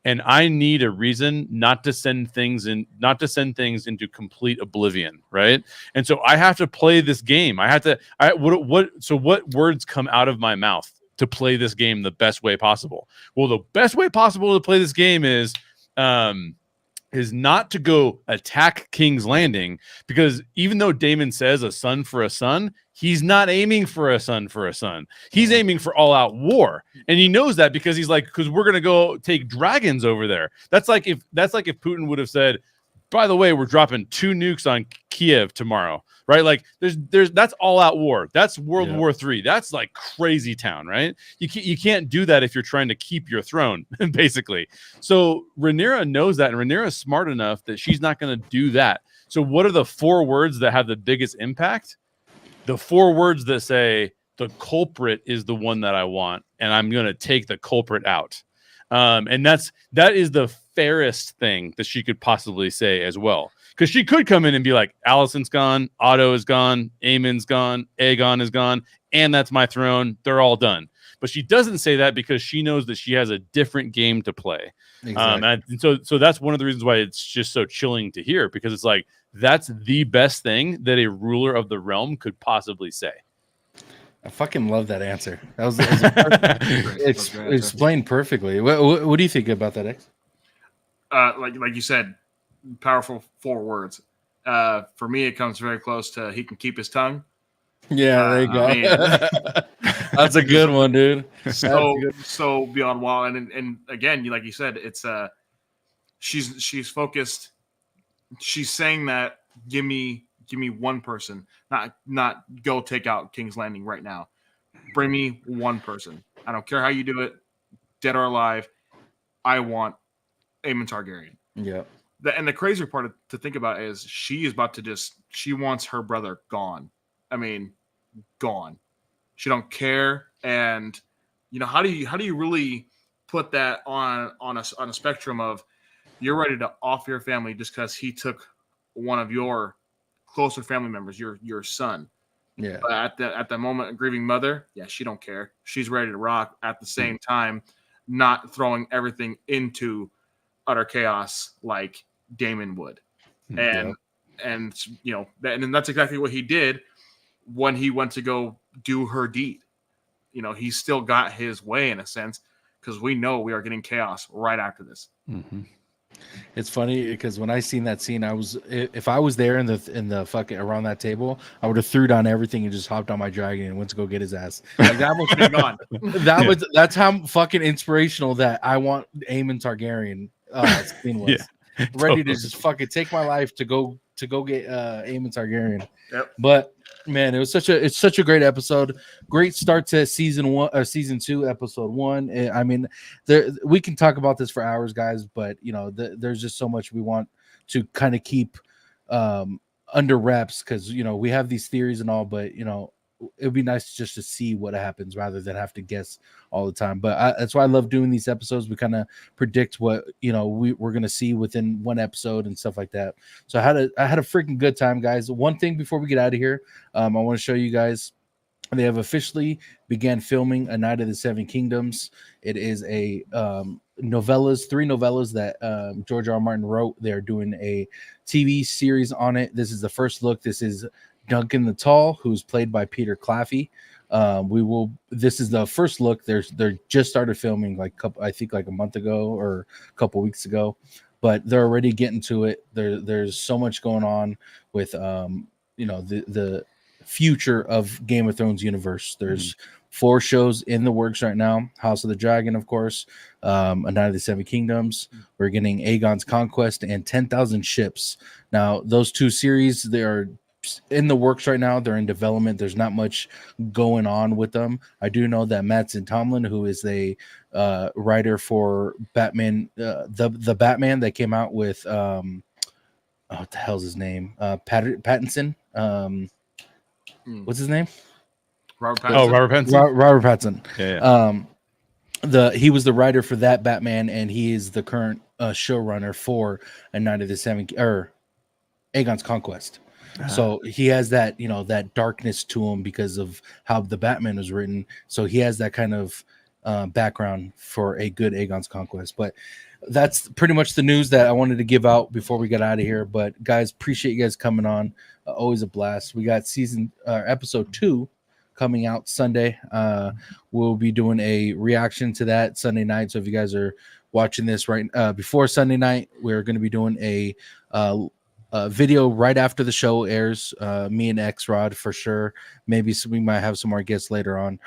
[SPEAKER 3] and I need a reason not to send things into complete oblivion, right? And so I have to play this game. What words come out of my mouth to play this game the best way possible? Well, the best way possible to play this game is not to go attack King's Landing, because even though Daemon says a son for a son, he's not aiming for a son for a son. He's aiming for all-out war, and he knows that because he's like, because we're gonna go take dragons over there. That's like if Putin would have said, by the way, we're dropping 2 nukes on Kiev tomorrow, right? Like that's all-out war. That's World War III. That's like crazy town, right? You can't do that if you're trying to keep your throne, basically. So Rhaenyra knows that, and Rhaenyra is smart enough that she's not going to do that. So what are the 4 words that have the biggest impact? The 4 words that say the culprit is the one that I want, and I'm going to take the culprit out. And that is the fairest thing that she could possibly say as well. Because she could come in and be like, Alicent's gone, Otto is gone, Aemon's gone, Aegon is gone, and that's my throne. They're all done. But she doesn't say that because she knows that she has a different game to play. Exactly. And so that's one of the reasons why it's just so chilling to hear, because it's like, that's the best thing that a ruler of the realm could possibly say.
[SPEAKER 1] I fucking love that answer. That was it's explained perfectly. What do you think about that, X?
[SPEAKER 2] Like you said, powerful 4 words. For me, it comes very close to he can keep his tongue.
[SPEAKER 1] Yeah, there you go. That's a good one, dude. That's a good-
[SPEAKER 2] So beyond wild, and again, like you said, it's she's focused. She's saying that give me one person, not go take out King's Landing right now. Bring me one person. I don't care how you do it, dead or alive. I want Aemon Targaryen.
[SPEAKER 1] Yeah.
[SPEAKER 2] And the crazier part to think about is she is about to she wants her brother gone. I mean, gone. She don't care. And how do you really put that on a spectrum of you're ready to off your family just because he took one of your closer family members, your son.
[SPEAKER 1] Yeah.
[SPEAKER 2] But at the moment, a grieving mother, yeah, she don't care. She's ready to rock. At the same time, not throwing everything into utter chaos like Damon would. And and that's exactly what he did when he went to go do her deed. He still got his way in a sense because we know we are getting chaos right after this.
[SPEAKER 3] Mm-hmm.
[SPEAKER 1] It's funny because when I seen that scene, if I was there in the fucking around that table, I would have threw down everything and just hopped on my dragon and went to go get his ass. Like that was been gone. That's how fucking inspirational that I want Aemon Targaryen scene was.
[SPEAKER 3] Yeah,
[SPEAKER 1] ready to just fucking take my life to go get Aemon Targaryen.
[SPEAKER 2] Yep.
[SPEAKER 1] But man, it's such a great episode. Great start to season 2, episode 1. I mean, we can talk about this for hours, guys, but there's just so much we want to kind of keep under wraps because we have these theories and all, but it'd be nice just to see what happens rather than have to guess all the time. But that's why I love doing these episodes. We kind of predict what we're gonna see within one episode and stuff like that. So I had a freaking good time, guys. One thing before we get out of here, I want to show you guys. They have officially began filming A Night of the Seven Kingdoms. It is a 3 novellas that George R. R. Martin wrote. They're doing a TV series on it. This is the first look. This is Duncan the Tall, who's played by Peter Claffey. This is the first look. They're just started filming like a month ago or a couple weeks ago, but they're already getting to it. There's so much going on with the future of Game of Thrones universe. There's 4 shows in the works right now. House of the Dragon, of course, A Night of the Seven Kingdoms. We're getting Aegon's Conquest and 10,000 Ships. Now, those 2 series, they are in the works right now. They're in development. There's not much going on with them. I do know that Mattson Tomlin, who is a writer for Batman, the Batman that came out with what the hell's his name? Pattinson. What's his name?
[SPEAKER 2] Robert Pattinson.
[SPEAKER 3] Oh, Robert Pattinson.
[SPEAKER 1] Robert Pattinson.
[SPEAKER 3] Yeah.
[SPEAKER 1] He was the writer for that Batman, and he is the current showrunner for A Night of the Seven or Aegon's Conquest. So he has that that darkness to him because of how the Batman was written. So he has that kind of background for a good Aegon's Conquest. But that's pretty much the news that I wanted to give out before we get out of here. But guys, appreciate you guys coming on. Always a blast. We got episode 2 coming out Sunday. We'll be doing a reaction to that Sunday night. So if you guys are watching this right before Sunday night, we're going to be doing a video right after the show airs. Me and X-Rod for sure. Maybe we might have some more guests later on.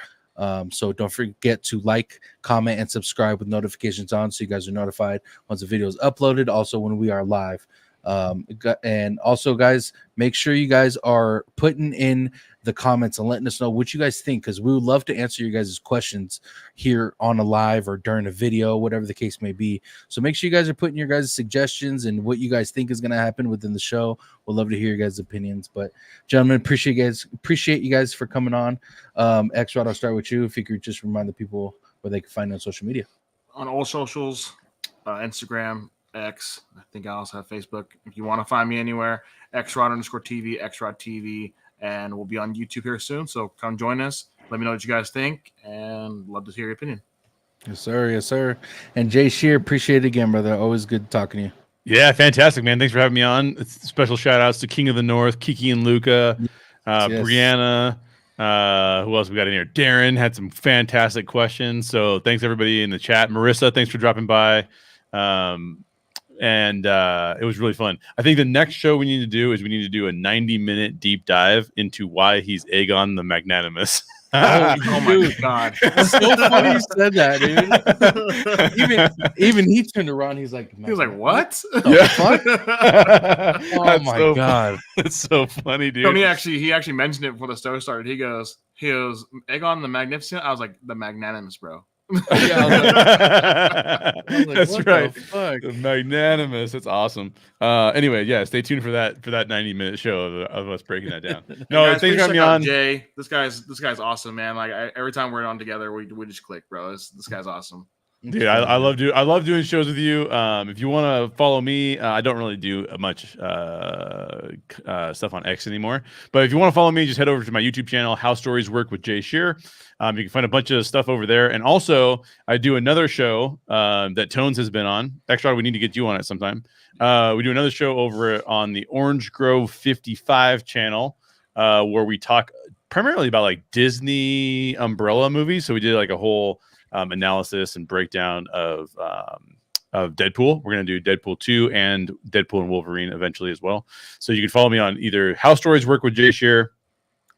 [SPEAKER 1] So don't forget to like, comment, and subscribe with notifications on so you guys are notified once the video is uploaded. Also, when we are live. And also, guys, make sure you guys are putting in the comments and letting us know what you guys think, because we would love to answer you guys' questions here on a live or during a video, whatever the case may be. So make sure you guys are putting your guys' suggestions and what you guys think is going to happen within the show. We'll love to hear your guys' opinions. But gentlemen, appreciate you guys for coming on. X-Rod, I'll start with you. If you could just remind the people where they can find you on social media.
[SPEAKER 2] On all socials, Instagram, X. I think I also have Facebook. If you want to find me anywhere, XRod_TV, XRod TV, and we'll be on YouTube here soon. So come join us. Let me know what you guys think, and love to hear your opinion.
[SPEAKER 1] Yes, sir. Yes, sir. And Jay Shear, appreciate it again, brother. Always good talking to you.
[SPEAKER 3] Yeah, fantastic, man. Thanks for having me on. Special shout outs to King of the North, Kiki and Luca,
[SPEAKER 1] Yes.
[SPEAKER 3] Brianna. Who else we got in here? Darren had some fantastic questions. So thanks everybody in the chat. Marissa, thanks for dropping by. And it was really fun. I think the next show we need to do is we need to do a 90-minute deep dive into why he's Aegon the Magnanimous.
[SPEAKER 2] Oh my
[SPEAKER 1] dude.
[SPEAKER 2] god.
[SPEAKER 1] It's so funny you said that, dude. Even he turned around. He's like,
[SPEAKER 2] He was like, "What?"
[SPEAKER 3] Yeah.
[SPEAKER 1] Oh
[SPEAKER 3] That's
[SPEAKER 1] my
[SPEAKER 3] so,
[SPEAKER 1] god.
[SPEAKER 3] That's so funny, dude.
[SPEAKER 2] Tony he actually mentioned it before the show started. He goes, Aegon the Magnificent. I was like, the Magnanimous, bro.
[SPEAKER 1] Yeah, I was like,
[SPEAKER 3] That's
[SPEAKER 1] what
[SPEAKER 3] right.
[SPEAKER 1] the fuck?
[SPEAKER 3] The Magnanimous. That's awesome. Anyway, yeah, stay tuned for that 90-minute show of us breaking that down. No,
[SPEAKER 2] Guys,
[SPEAKER 3] thanks
[SPEAKER 2] please
[SPEAKER 3] for having me
[SPEAKER 2] check out
[SPEAKER 3] on.
[SPEAKER 2] Jay, this guy's awesome, man. Like every time we're on together, we just click, bro. This guy's awesome.
[SPEAKER 3] Dude, I love doing shows with you. If you want to follow me, I don't really do much stuff on X anymore. But if you want to follow me, just head over to my YouTube channel, How Stories Work with Jay Shear. You can find a bunch of stuff over there. And also, I do another show that Tones has been on. Extra, we need to get you on it sometime. We do another show over on the Orange Grove 55 channel where we talk primarily about like Disney umbrella movies. So we did like a whole analysis and breakdown of Deadpool. We're going to do Deadpool 2 and Deadpool and Wolverine eventually as well. So you can follow me on either How Stories Work with Jay Shear.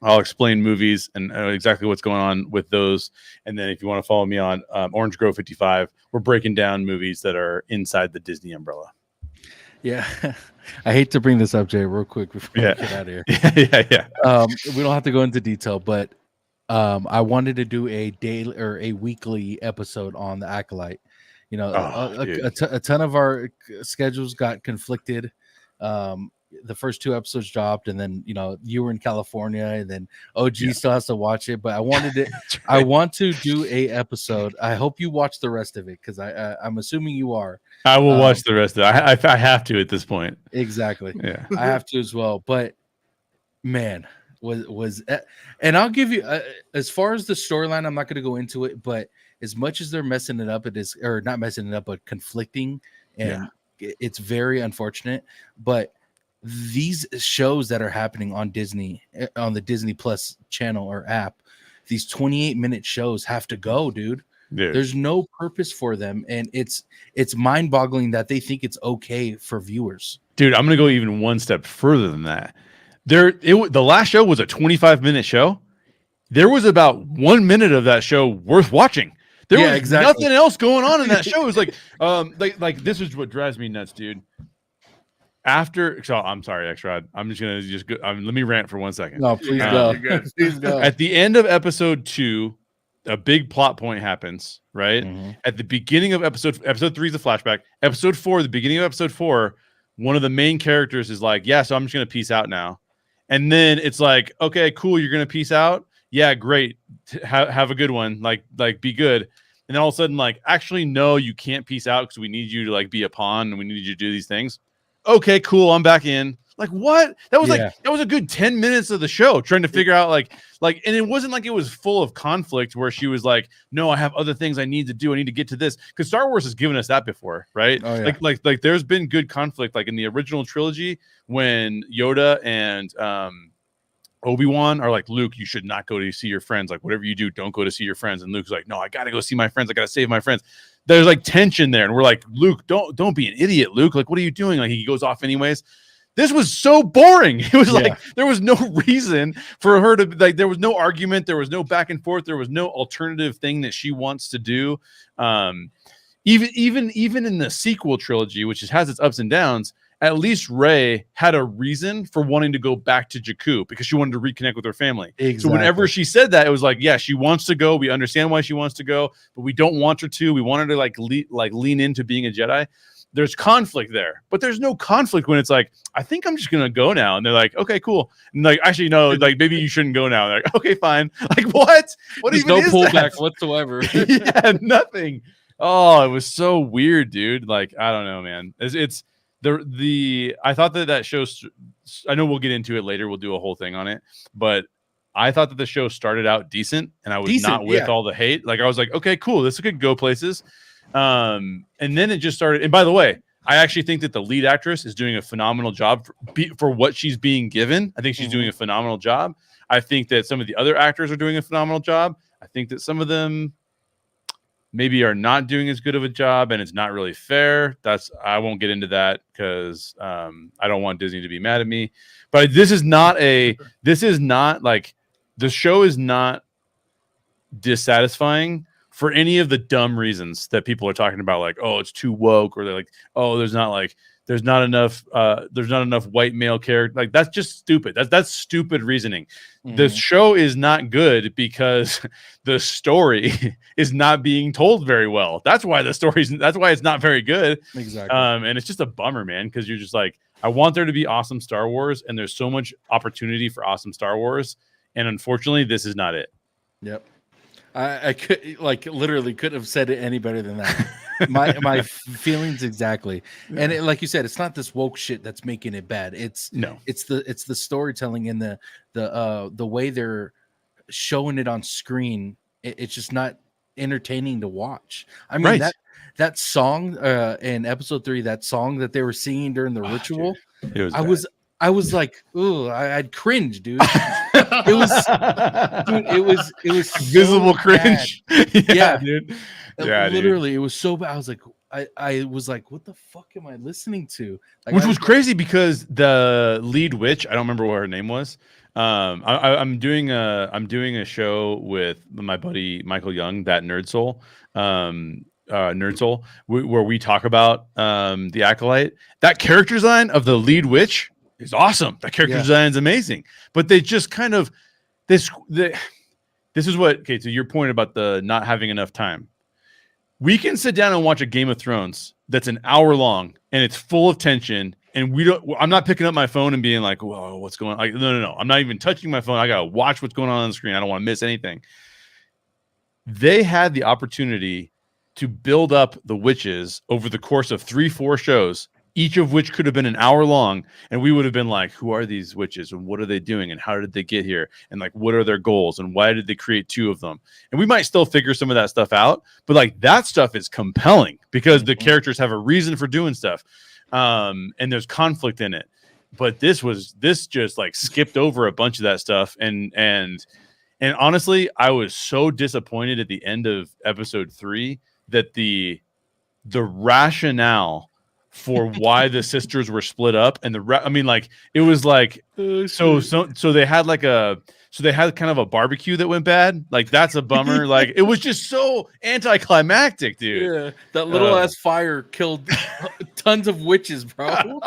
[SPEAKER 3] I'll explain movies and exactly what's going on with those. And then if you want to follow me on Orange Grove 55, we're breaking down movies that are inside the Disney umbrella.
[SPEAKER 1] Yeah. I hate to bring this up, Jay, real quick before we get out of here.
[SPEAKER 3] Yeah.
[SPEAKER 1] We don't have to go into detail, but I wanted to do a daily or a weekly episode on the Acolyte. You know, a ton of our schedules got conflicted. The first 2 episodes dropped, and then you were in California, and then OG still has to watch it. But I wanted it.
[SPEAKER 3] Right.
[SPEAKER 1] I want to do a episode. I hope you watch the rest of it because I'm assuming you are.
[SPEAKER 3] I will watch the rest of it. I have to at this point.
[SPEAKER 1] Exactly.
[SPEAKER 3] Yeah,
[SPEAKER 1] I have to as well. But man, was and I'll give you as far as the storyline, I'm not going to go into it, but as much as they're messing it up, it is, or not messing it up, but conflicting, and it's very unfortunate. But these shows that are happening on Disney, on the Disney Plus channel or app, these 28-minute shows have to go, dude. There's no purpose for them, and it's mind-boggling that they think it's okay for viewers.
[SPEAKER 3] Dude, I'm gonna go even one step further than that. The last show was a 25-minute show. There was about 1 minute of that show worth watching. There was nothing else going on in that show. It was like this is what drives me nuts, dude. I'm sorry, X-Rod. I'm just gonna go. Let me rant for 1 second.
[SPEAKER 1] No, please go. Please go.
[SPEAKER 3] At the end of episode 2, a big plot point happens. Right at the beginning of episode 3 is a flashback. Episode 4, the beginning of episode 4, one of the main characters is like, "Yeah, so I'm just gonna peace out now." And then it's like, "Okay, cool, you're gonna peace out. Yeah, great. Have a good one. Like be good." And then all of a sudden, like, actually, no, you can't peace out because we need you to like be a pawn and we need you to do these things. Okay, cool. I'm back in. Like, what? That was that was a good 10 minutes of the show trying to figure out like, and it wasn't like it was full of conflict where she was like, no, I have other things I need to do. I need to get to this. Because Star Wars has given us that before, right?
[SPEAKER 1] Oh, yeah.
[SPEAKER 3] Like there's been good conflict, like in the original trilogy when Yoda and Obi-Wan are like, Luke, you should not go to see your friends. Like, whatever you do, don't go to see your friends. And Luke's like, no, I gotta go see my friends. I gotta save my friends. There's like tension there, and we're like, Luke, don't be an idiot, Luke. Like, what are you doing? Like, he goes off anyways. This was so boring. It was like there was no reason for her to like. There was no argument. There was no back and forth. There was no alternative thing that she wants to do. Even in the sequel trilogy, which has its ups and downs, at least Rey had a reason for wanting to go back to Jakku because she wanted to reconnect with her family.
[SPEAKER 1] Exactly.
[SPEAKER 3] So whenever she said that, it was like, yeah, she wants to go. We understand why she wants to go, but we don't want her to. We want her to lean into being a Jedi. There's conflict there, but there's no conflict when it's like, I think I'm just gonna go now, and they're like, okay, cool, and like, actually, no, like maybe you shouldn't go now. They're like, okay, fine. Like, what?
[SPEAKER 1] There's
[SPEAKER 3] even
[SPEAKER 1] no
[SPEAKER 3] is
[SPEAKER 1] pullback
[SPEAKER 3] that?
[SPEAKER 1] whatsoever.
[SPEAKER 3] Yeah, nothing. Oh, it was so weird, dude. Like, I don't know, man. It's the I thought that show. I know we'll get into it later. We'll do a whole thing on it, but I thought that the show started out decent, and I was not with all the hate. Like, I was like, okay, cool, this could go places. And then it just started. And by the way, I actually think that the lead actress is doing a phenomenal job for what she's being given. I think she's doing a phenomenal job. I think that some of the other actors are doing a phenomenal job. I think that some of them maybe are not doing as good of a job, and it's not really fair. I won't get into that because I don't want Disney to be mad at me. But this is not like the show is not dissatisfying for any of the dumb reasons that people are talking about, like, oh, it's too woke, or they're like, oh, there's not enough white male character. Like, that's just stupid. That's stupid reasoning. The show is not good because the story is not being told very well. That's why it's not very good.
[SPEAKER 1] Exactly.
[SPEAKER 3] And it's just a bummer, man, because you're just like, I want there to be awesome Star Wars, and there's so much opportunity for awesome Star Wars, and unfortunately, this is not it.
[SPEAKER 1] Yep. I could literally couldn't have said it any better than that. my feelings exactly. Yeah. And like you said, it's not this woke shit that's making it bad. It's the storytelling and the way they're showing it on screen. It's just not entertaining to watch. I mean, that song in episode 3, that song that they were singing during the ritual,
[SPEAKER 3] dude,
[SPEAKER 1] I was like, ooh, I'd cringe, dude. It was
[SPEAKER 3] visible
[SPEAKER 1] so
[SPEAKER 3] cringe.
[SPEAKER 1] Yeah,
[SPEAKER 3] dude.
[SPEAKER 1] Yeah, literally, it was so bad. I was like, I was like, what the fuck am I listening to? Like,
[SPEAKER 3] which was crazy because the lead witch, I don't remember what her name was. I'm doing a show with my buddy Michael Young, that Nerd Soul. Nerd Soul, where we talk about the Acolyte. That character design of the lead witch is awesome. That character design is amazing. But they just kind of this is what, okay, to your point about the not having enough time. We can sit down and watch a Game of Thrones that's an hour long and it's full of tension, and I'm not picking up my phone and being like, whoa, what's going on? Like, no. I'm not even touching my phone. I gotta watch what's going on the screen. I don't want to miss anything. They had the opportunity to build up the witches over the course of 3-4 shows, each of which could have been an hour long, and we would have been like, who are these witches, and what are they doing, and how did they get here, and like, what are their goals, and why did they create 2 of them? And we might still figure some of that stuff out, but like, that stuff is compelling because the characters have a reason for doing stuff, and there's conflict in it. But this just like skipped over a bunch of that stuff, and honestly, I was so disappointed at the end of episode 3 that the rationale for why the sisters were split up, and I mean, like, it was like, so they had they had kind of a barbecue that went bad. Like, that's a bummer. Like, it was just so anticlimactic, dude.
[SPEAKER 1] Yeah, that little ass fire killed tons of witches, bro.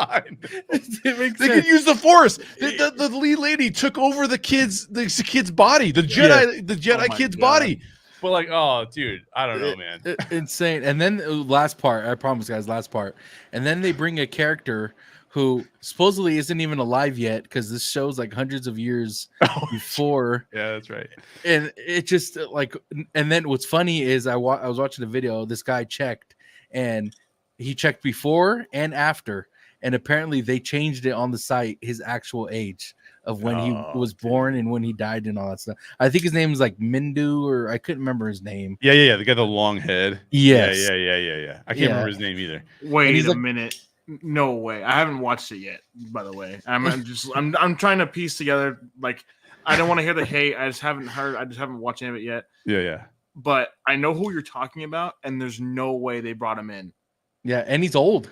[SPEAKER 3] They could use the Force. The lead lady took over the kid's body, the Jedi kid's body. But like, oh, dude, I don't know, man.
[SPEAKER 1] Insane. And then last part, I promise, guys, last part. And then they bring a character who supposedly isn't even alive yet, because this show's like hundreds of years before.
[SPEAKER 3] Yeah, that's right.
[SPEAKER 1] And it just like, and then what's funny is I was watching a video. This guy checked, and he checked before and after, and apparently they changed it on the site, his actual age of when he was born and when he died and all that stuff. I think his name is like Mindu, or I couldn't remember his name.
[SPEAKER 3] Yeah. The guy with the long head.
[SPEAKER 1] Yes.
[SPEAKER 3] Yeah. I can't remember his name either.
[SPEAKER 2] Wait a minute. No way. I haven't watched it yet, by the way. I'm trying to piece together, like, I don't want to hear the hate. I just haven't watched any of it yet.
[SPEAKER 3] Yeah.
[SPEAKER 2] But I know who you're talking about, and there's no way they brought him in.
[SPEAKER 1] Yeah, and he's old.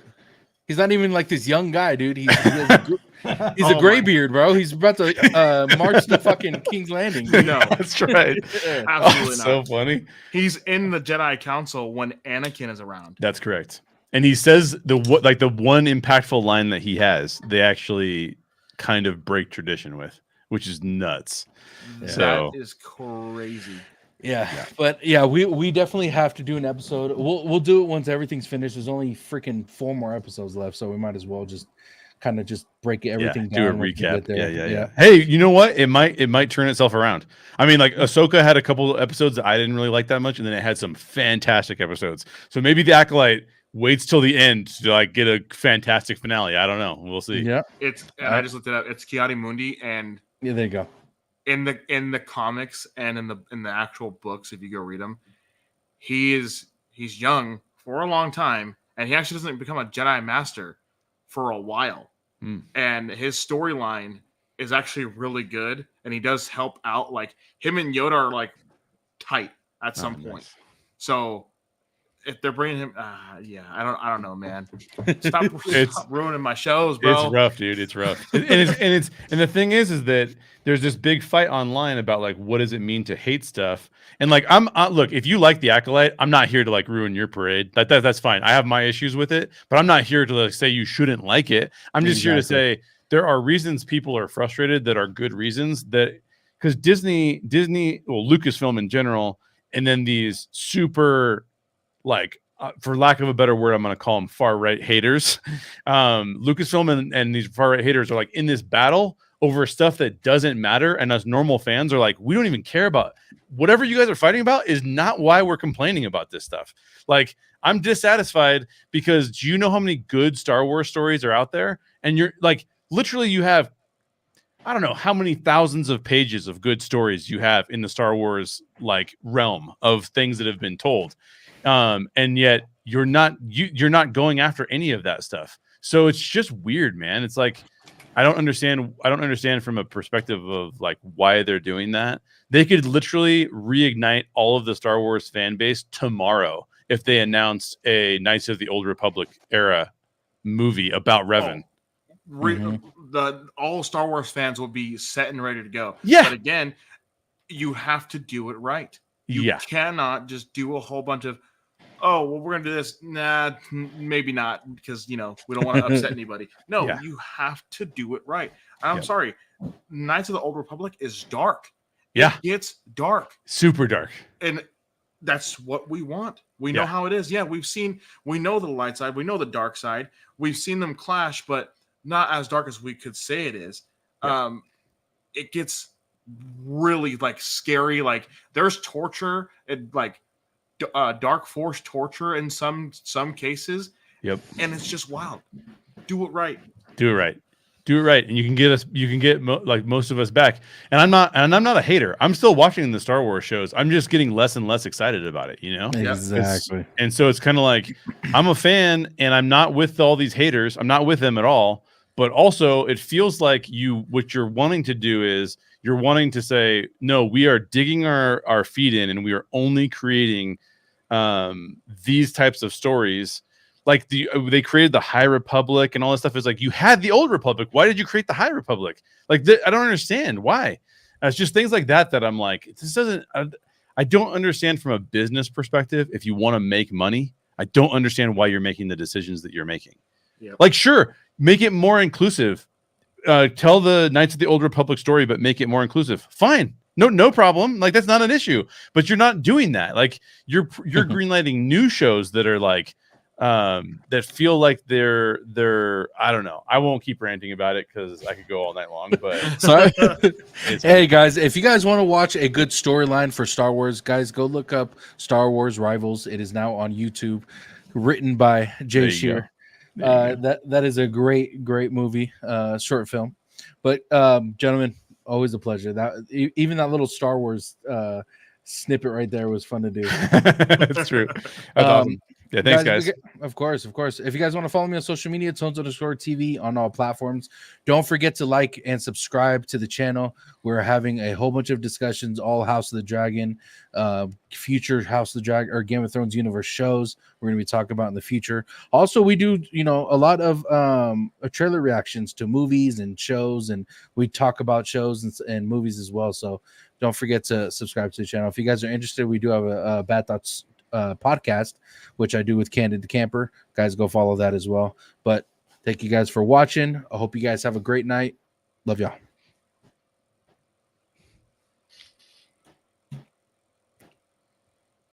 [SPEAKER 1] He's not even like this young guy, dude. He's a gray beard, bro. He's about to march to fucking King's Landing.
[SPEAKER 2] No,
[SPEAKER 3] that's right.
[SPEAKER 2] Absolutely not.
[SPEAKER 3] So funny.
[SPEAKER 2] He's in the Jedi Council when Anakin is around.
[SPEAKER 3] That's correct. And he says the one impactful line that he has, they actually kind of break tradition with, which is nuts.
[SPEAKER 2] Yeah. So that is crazy.
[SPEAKER 1] Yeah, but yeah, we definitely have to do an episode. We'll do it once everything's finished. There's only freaking 4 more episodes left, so we might as well just kind of just break everything down.
[SPEAKER 3] Do a recap. Yeah. Hey, you know what? It might turn itself around. I mean, like, Ahsoka had a couple of episodes that I didn't really like that much, and then it had some fantastic episodes. So maybe the Acolyte waits till the end to like get a fantastic finale. I don't know. We'll see.
[SPEAKER 1] Yeah,
[SPEAKER 2] I just looked it up. It's Ki-Adi-Mundi, and
[SPEAKER 1] yeah, there you go.
[SPEAKER 2] In the comics and in the actual books, if you go read them, he's young for a long time, and he actually doesn't become a Jedi Master for a while. And his storyline is actually really good, and he does help out. Like, him and Yoda are like tight at some point. So if they're bringing him, yeah, I don't know, man. Stop,
[SPEAKER 3] It's-
[SPEAKER 2] stop ruining my shows, bro.
[SPEAKER 3] It's rough, dude. It's rough. And the thing is that there's this big fight online about like what does it mean to hate stuff. And like look, if you like The Acolyte, I'm not here to like ruin your parade. That's fine. I have my issues with it, but I'm not here to like say you shouldn't like it. I'm just here to say there are reasons people are frustrated that are good reasons, that because Disney, well, Lucasfilm in general, and then these super like for lack of a better word, I'm going to call them far right haters. Lucasfilm and these far right haters are like in this battle over stuff that doesn't matter, and us normal fans are like, we don't even care about whatever you guys are fighting about. Is not why we're complaining about this stuff. Like, I'm dissatisfied because do you know how many good Star Wars stories are out there? And you're like, literally, you have, I don't know how many thousands of pages of good stories you have in the Star Wars like realm of things that have been told. And yet you're not going after any of that stuff. So it's just weird, man. It's like, I don't understand from a perspective of like why they're doing that. They could literally reignite all of the Star Wars fan base tomorrow if they announced a Knights of the Old Republic era movie about Revan.
[SPEAKER 2] All Star Wars fans will be set and ready to go.
[SPEAKER 3] Yeah.
[SPEAKER 2] But again, you have to do it right. You cannot just do a whole bunch of, oh, well, we're going to do this. Nah, maybe not, because, we don't want to upset anybody. No, you have to do it right. I'm sorry. Knights of the Old Republic is dark.
[SPEAKER 3] Yeah.
[SPEAKER 2] It's dark.
[SPEAKER 3] Super dark.
[SPEAKER 2] And that's what we want. We know how it is. Yeah, we know the light side. We know the dark side. We've seen them clash, but not as dark as we could say it is. Yeah. It gets really like scary. Like there's torture and like dark force torture in some cases. Yep. And it's just wild. Do it right. And you can get most of us back. And I'm not a hater. I'm still watching the Star Wars shows. I'm just getting less and less excited about it,
[SPEAKER 1] Exactly.
[SPEAKER 3] And so it's kind of like I'm a fan and I'm not with all these haters. I'm not with them at all. But also it feels like what you're wanting to do is you're wanting to say, no, we are digging our feet in and we are only creating these types of stories. Like they created the High Republic and all this stuff. Is like, you had the Old Republic. Why did you create the High Republic? Like, I don't understand why. It's just things like that I'm like, this doesn't. I don't understand from a business perspective. If you want to make money, I don't understand why you're making the decisions that you're making. Yep. Like, sure, make it more inclusive. Tell the Knights of the Old Republic story, but make it more inclusive. Fine. No problem. Like, that's not an issue. But you're not doing that. Like, you're greenlighting new shows that are like, that feel like they're I don't know. I won't keep ranting about it because I could go all night long. But
[SPEAKER 1] hey guys, if you guys want to watch a good storyline for Star Wars, guys, go look up Star Wars Rivals. It is now on YouTube, written by Jay Shear. That is a great movie, short film. But gentlemen, always a pleasure. That even that little Star Wars snippet right there was fun to do.
[SPEAKER 3] That's true. That's awesome. Yeah, thanks, guys.
[SPEAKER 1] Of course. If you guys want to follow me on social media, Tones_TV on all platforms. Don't forget to like and subscribe to the channel. We're having a whole bunch of discussions, all House of the Dragon, future House of the Dragon or Game of Thrones universe shows we're going to be talking about in the future. Also, we do, a lot of trailer reactions to movies and shows, and we talk about shows and movies as well. So don't forget to subscribe to the channel. If you guys are interested, we do have a Bad Thoughts podcast, which I do with Candid the Camper. Guys, go follow that as well. But thank you guys for watching. I hope you guys have a great night. Love y'all.